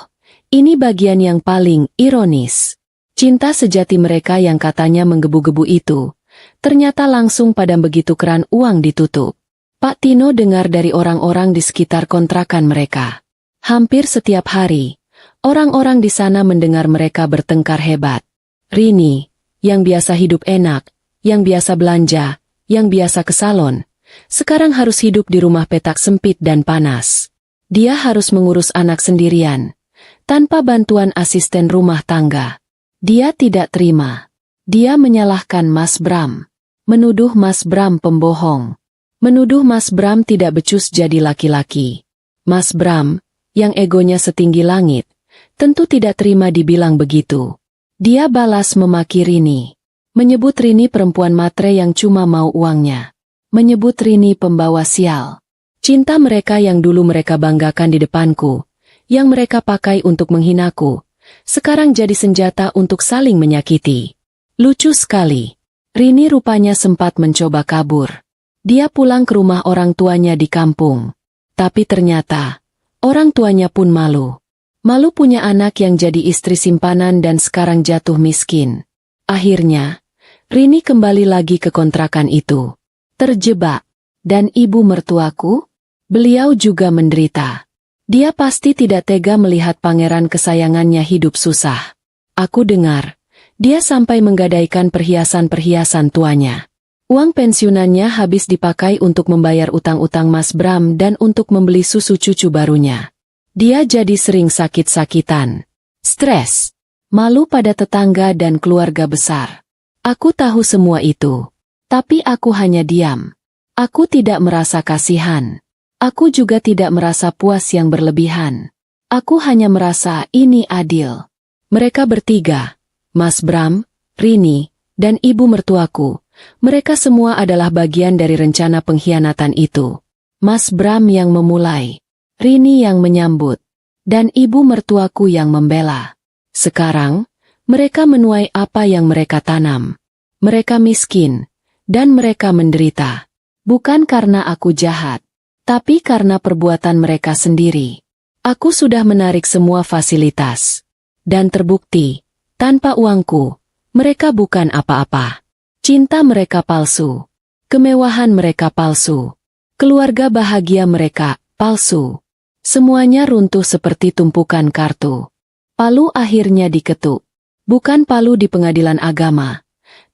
ini bagian yang paling ironis. Cinta sejati mereka yang katanya menggebu-gebu itu, ternyata langsung padam begitu keran uang ditutup. Pak Tino dengar dari orang-orang di sekitar kontrakan mereka. Hampir setiap hari, orang-orang di sana mendengar mereka bertengkar hebat. Rini, yang biasa hidup enak, yang biasa belanja, yang biasa ke salon, sekarang harus hidup di rumah petak sempit dan panas. Dia harus mengurus anak sendirian, tanpa bantuan asisten rumah tangga. Dia tidak terima. Dia menyalahkan Mas Bram. Menuduh Mas Bram pembohong. Menuduh Mas Bram tidak becus jadi laki-laki. Mas Bram, yang egonya setinggi langit, tentu tidak terima dibilang begitu. Dia balas memaki Rini. Menyebut Rini perempuan matre yang cuma mau uangnya. Menyebut Rini pembawa sial. Cinta mereka yang dulu mereka banggakan di depanku, yang mereka pakai untuk menghinaku, sekarang jadi senjata untuk saling menyakiti. Lucu sekali. Rini rupanya sempat mencoba kabur. Dia pulang ke rumah orang tuanya di kampung. Tapi ternyata, orang tuanya pun malu. Malu punya anak yang jadi istri simpanan dan sekarang jatuh miskin. Akhirnya, Rini kembali lagi ke kontrakan itu. Terjebak. Dan ibu mertuaku? Beliau juga menderita. Dia pasti tidak tega melihat pangeran kesayangannya hidup susah. Aku dengar, dia sampai menggadaikan perhiasan-perhiasan tuanya. Uang pensiunannya habis dipakai untuk membayar utang-utang Mas Bram dan untuk membeli susu cucu barunya. Dia jadi sering sakit-sakitan. Stres. malu pada tetangga dan keluarga besar. Aku tahu semua itu. Tapi aku hanya diam. Aku tidak merasa kasihan. Aku juga tidak merasa puas yang berlebihan. Aku hanya merasa ini adil. Mereka bertiga, Mas Bram, Rini, dan ibu mertuaku, mereka semua adalah bagian dari rencana pengkhianatan itu. Mas Bram yang memulai, Rini yang menyambut, dan ibu mertuaku yang membela. Sekarang, mereka menuai apa yang mereka tanam. Mereka miskin, dan mereka menderita. Bukan karena aku jahat, tapi karena perbuatan mereka sendiri. Aku sudah menarik semua fasilitas. Dan terbukti, tanpa uangku, mereka bukan apa-apa. Cinta mereka palsu. Kemewahan mereka palsu. Keluarga bahagia mereka palsu. Semuanya runtuh seperti tumpukan kartu. Palu akhirnya diketuk. Bukan palu di pengadilan agama,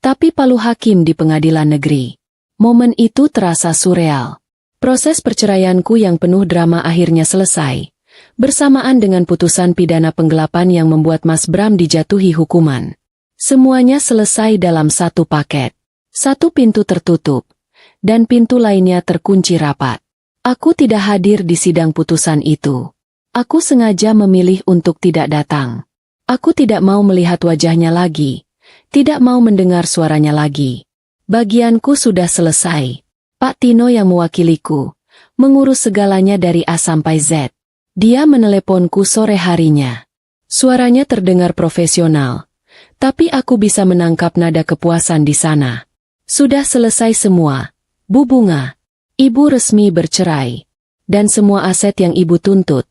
tapi palu hakim di pengadilan negeri. Momen itu terasa surreal. Proses perceraianku yang penuh drama akhirnya selesai. Bersamaan dengan putusan pidana penggelapan yang membuat Mas Bram dijatuhi hukuman. Semuanya selesai dalam satu paket. Satu pintu tertutup, dan pintu lainnya terkunci rapat. Aku tidak hadir di sidang putusan itu. Aku sengaja memilih untuk tidak datang. Aku tidak mau melihat wajahnya lagi. Tidak mau mendengar suaranya lagi. Bagianku sudah selesai. Pak Tino yang mewakiliku, mengurus segalanya dari A sampai Z. Dia meneleponku sore harinya. Suaranya terdengar profesional, tapi aku bisa menangkap nada kepuasan di sana. Sudah selesai semua, Bu Bunga. Ibu resmi bercerai. Dan semua aset yang ibu tuntut,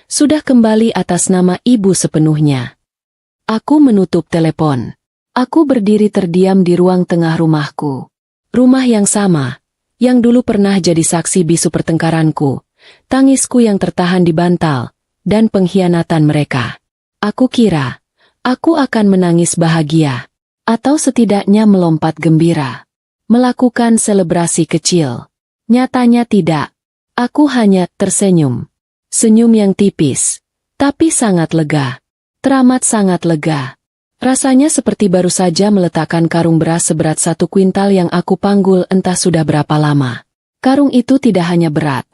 sudah kembali atas nama ibu sepenuhnya. Aku menutup telepon. Aku berdiri terdiam di ruang tengah rumahku. Rumah yang sama, yang dulu pernah jadi saksi bisu pertengkaranku, tangisku yang tertahan di bantal, dan pengkhianatan mereka. Aku kira, aku akan menangis bahagia, atau setidaknya melompat gembira. Melakukan selebrasi kecil. Nyatanya tidak. Aku hanya tersenyum. Senyum yang tipis, tapi sangat lega. Teramat sangat lega. Rasanya seperti baru saja meletakkan karung beras seberat 1 kuintal yang aku panggul entah sudah berapa lama. Karung itu tidak hanya berat,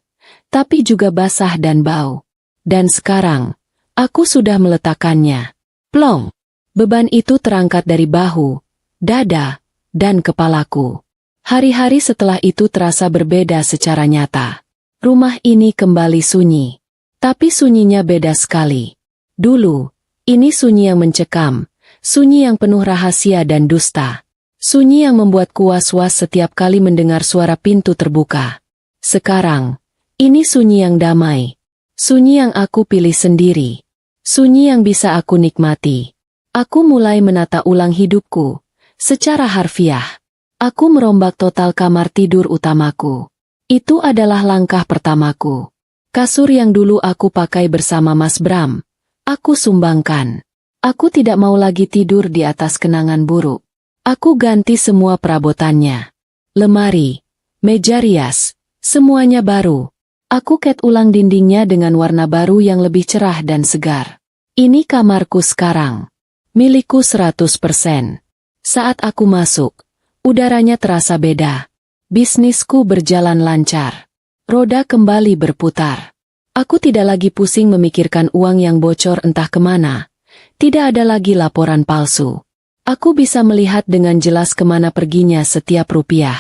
tapi juga basah dan bau. Dan sekarang, aku sudah meletakkannya. Plong! Beban itu terangkat dari bahu, dada, dan kepalaku. Hari-hari setelah itu terasa berbeda secara nyata. Rumah ini kembali sunyi. Tapi sunyinya beda sekali. Dulu, ini sunyi yang mencekam. Sunyi yang penuh rahasia dan dusta. Sunyi yang membuatku was-was setiap kali mendengar suara pintu terbuka. Sekarang, ini sunyi yang damai. Sunyi yang aku pilih sendiri. Sunyi yang bisa aku nikmati. Aku mulai menata ulang hidupku. Secara harfiah. Aku merombak total kamar tidur utamaku. Itu adalah langkah pertamaku. Kasur yang dulu aku pakai bersama Mas Bram, aku sumbangkan. Aku tidak mau lagi tidur di atas kenangan buruk. Aku ganti semua perabotannya. Lemari, meja rias, semuanya baru. Aku cat ulang dindingnya dengan warna baru yang lebih cerah dan segar. Ini kamarku sekarang. Milikku 100%. Saat aku masuk, udaranya terasa beda. Bisnisku berjalan lancar. Roda kembali berputar. Aku tidak lagi pusing memikirkan uang yang bocor entah kemana. Tidak ada lagi laporan palsu. Aku bisa melihat dengan jelas kemana perginya setiap rupiah.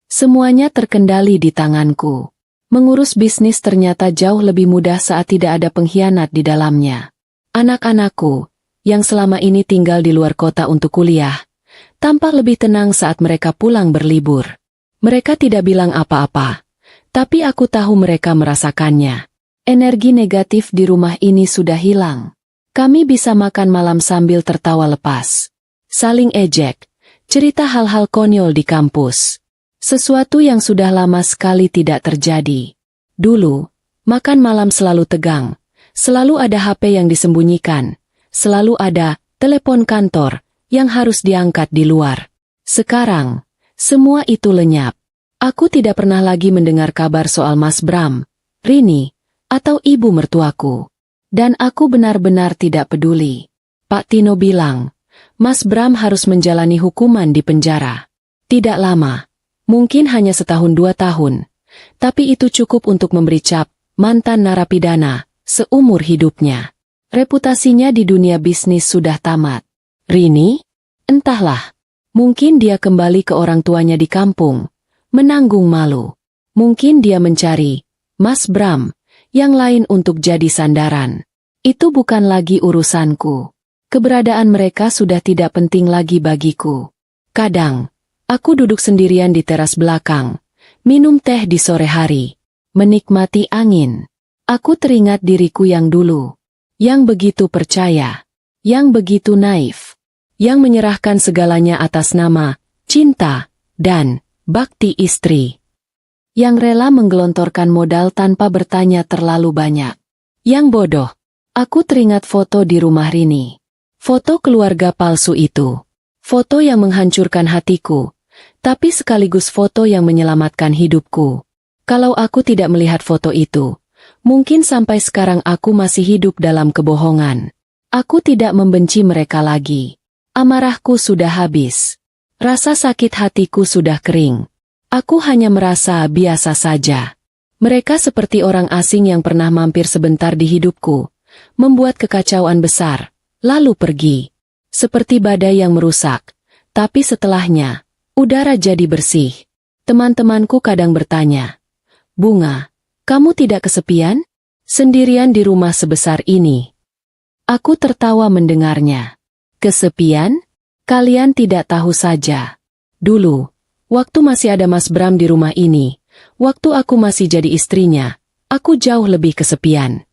Semuanya terkendali di tanganku. Mengurus bisnis ternyata jauh lebih mudah saat tidak ada pengkhianat di dalamnya. Anak-anakku, yang selama ini tinggal di luar kota untuk kuliah, tampak lebih tenang saat mereka pulang berlibur. Mereka tidak bilang apa-apa, tapi aku tahu mereka merasakannya. Energi negatif di rumah ini sudah hilang. Kami bisa makan malam sambil tertawa lepas. Saling ejek, cerita hal-hal konyol di kampus. Sesuatu yang sudah lama sekali tidak terjadi. Dulu, makan malam selalu tegang. Selalu ada HP yang disembunyikan. Selalu ada telepon kantor yang harus diangkat di luar. Sekarang, semua itu lenyap. Aku tidak pernah lagi mendengar kabar soal Mas Bram, Rini, atau ibu mertuaku. Dan aku benar-benar tidak peduli. Pak Tino bilang, Mas Bram harus menjalani hukuman di penjara. Tidak lama, mungkin hanya 1-2 tahun, tapi itu cukup untuk memberi cap mantan narapidana seumur hidupnya. Reputasinya di dunia bisnis sudah tamat. Rini? Entahlah, mungkin dia kembali ke orang tuanya di kampung, menanggung malu. Mungkin dia mencari Mas Bram yang lain untuk jadi sandaran. Itu bukan lagi urusanku. Keberadaan mereka sudah tidak penting lagi bagiku. Kadang, aku duduk sendirian di teras belakang, minum teh di sore hari, menikmati angin. Aku teringat diriku yang dulu, yang begitu percaya, yang begitu naif, yang menyerahkan segalanya atas nama cinta dan bakti istri. Yang rela menggelontorkan modal tanpa bertanya terlalu banyak. Yang bodoh. Aku teringat foto di rumah Rini. Foto keluarga palsu itu. Foto yang menghancurkan hatiku, tapi sekaligus foto yang menyelamatkan hidupku. Kalau aku tidak melihat foto itu, mungkin sampai sekarang aku masih hidup dalam kebohongan. Aku tidak membenci mereka lagi. Amarahku sudah habis. Rasa sakit hatiku sudah kering. Aku hanya merasa biasa saja. Mereka seperti orang asing yang pernah mampir sebentar di hidupku, membuat kekacauan besar, lalu pergi. Seperti badai yang merusak, tapi setelahnya, udara jadi bersih. Teman-temanku kadang bertanya, Bunga, kamu tidak kesepian? Sendirian di rumah sebesar ini. Aku tertawa mendengarnya. Kesepian? Kalian tidak tahu saja. Dulu, waktu masih ada Mas Bram di rumah ini, waktu aku masih jadi istrinya, aku jauh lebih kesepian.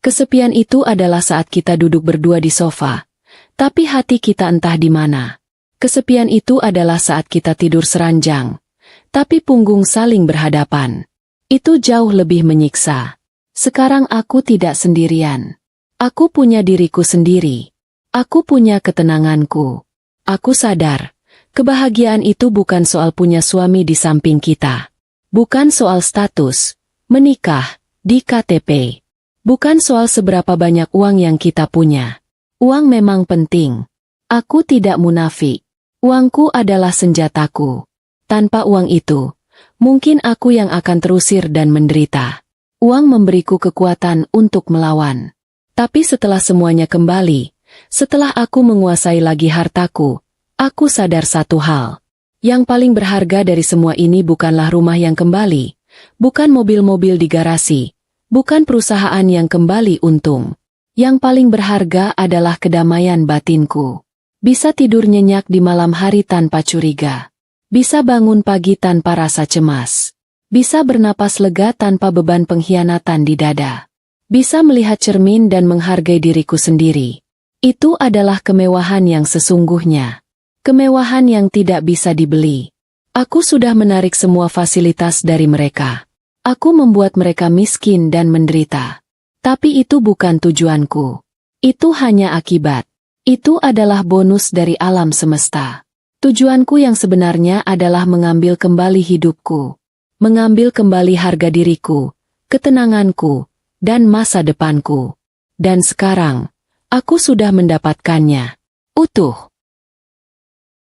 Kesepian itu adalah saat kita duduk berdua di sofa, tapi hati kita entah di mana. Kesepian itu adalah saat kita tidur seranjang, tapi punggung saling berhadapan. Itu jauh lebih menyiksa. Sekarang aku tidak sendirian. Aku punya diriku sendiri. Aku punya ketenanganku. Aku sadar, kebahagiaan itu bukan soal punya suami di samping kita. Bukan soal status, menikah, di KTP. Bukan soal seberapa banyak uang yang kita punya. Uang memang penting. Aku tidak munafik. Uangku adalah senjataku. Tanpa uang itu, mungkin aku yang akan terusir dan menderita. Uang memberiku kekuatan untuk melawan. Tapi setelah semuanya kembali, setelah aku menguasai lagi hartaku, aku sadar satu hal. Yang paling berharga dari semua ini bukanlah rumah yang kembali, bukan mobil-mobil di garasi, bukan perusahaan yang kembali untung. Yang paling berharga adalah kedamaian batinku. Bisa tidur nyenyak di malam hari tanpa curiga. Bisa bangun pagi tanpa rasa cemas. Bisa bernapas lega tanpa beban pengkhianatan di dada. Bisa melihat cermin dan menghargai diriku sendiri. Itu adalah kemewahan yang sesungguhnya. Kemewahan yang tidak bisa dibeli. Aku sudah menarik semua fasilitas dari mereka. Aku membuat mereka miskin dan menderita. Tapi itu bukan tujuanku. Itu hanya akibat. Itu adalah bonus dari alam semesta. Tujuanku yang sebenarnya adalah mengambil kembali hidupku. Mengambil kembali harga diriku, ketenanganku, dan masa depanku. Dan sekarang, aku sudah mendapatkannya. Utuh.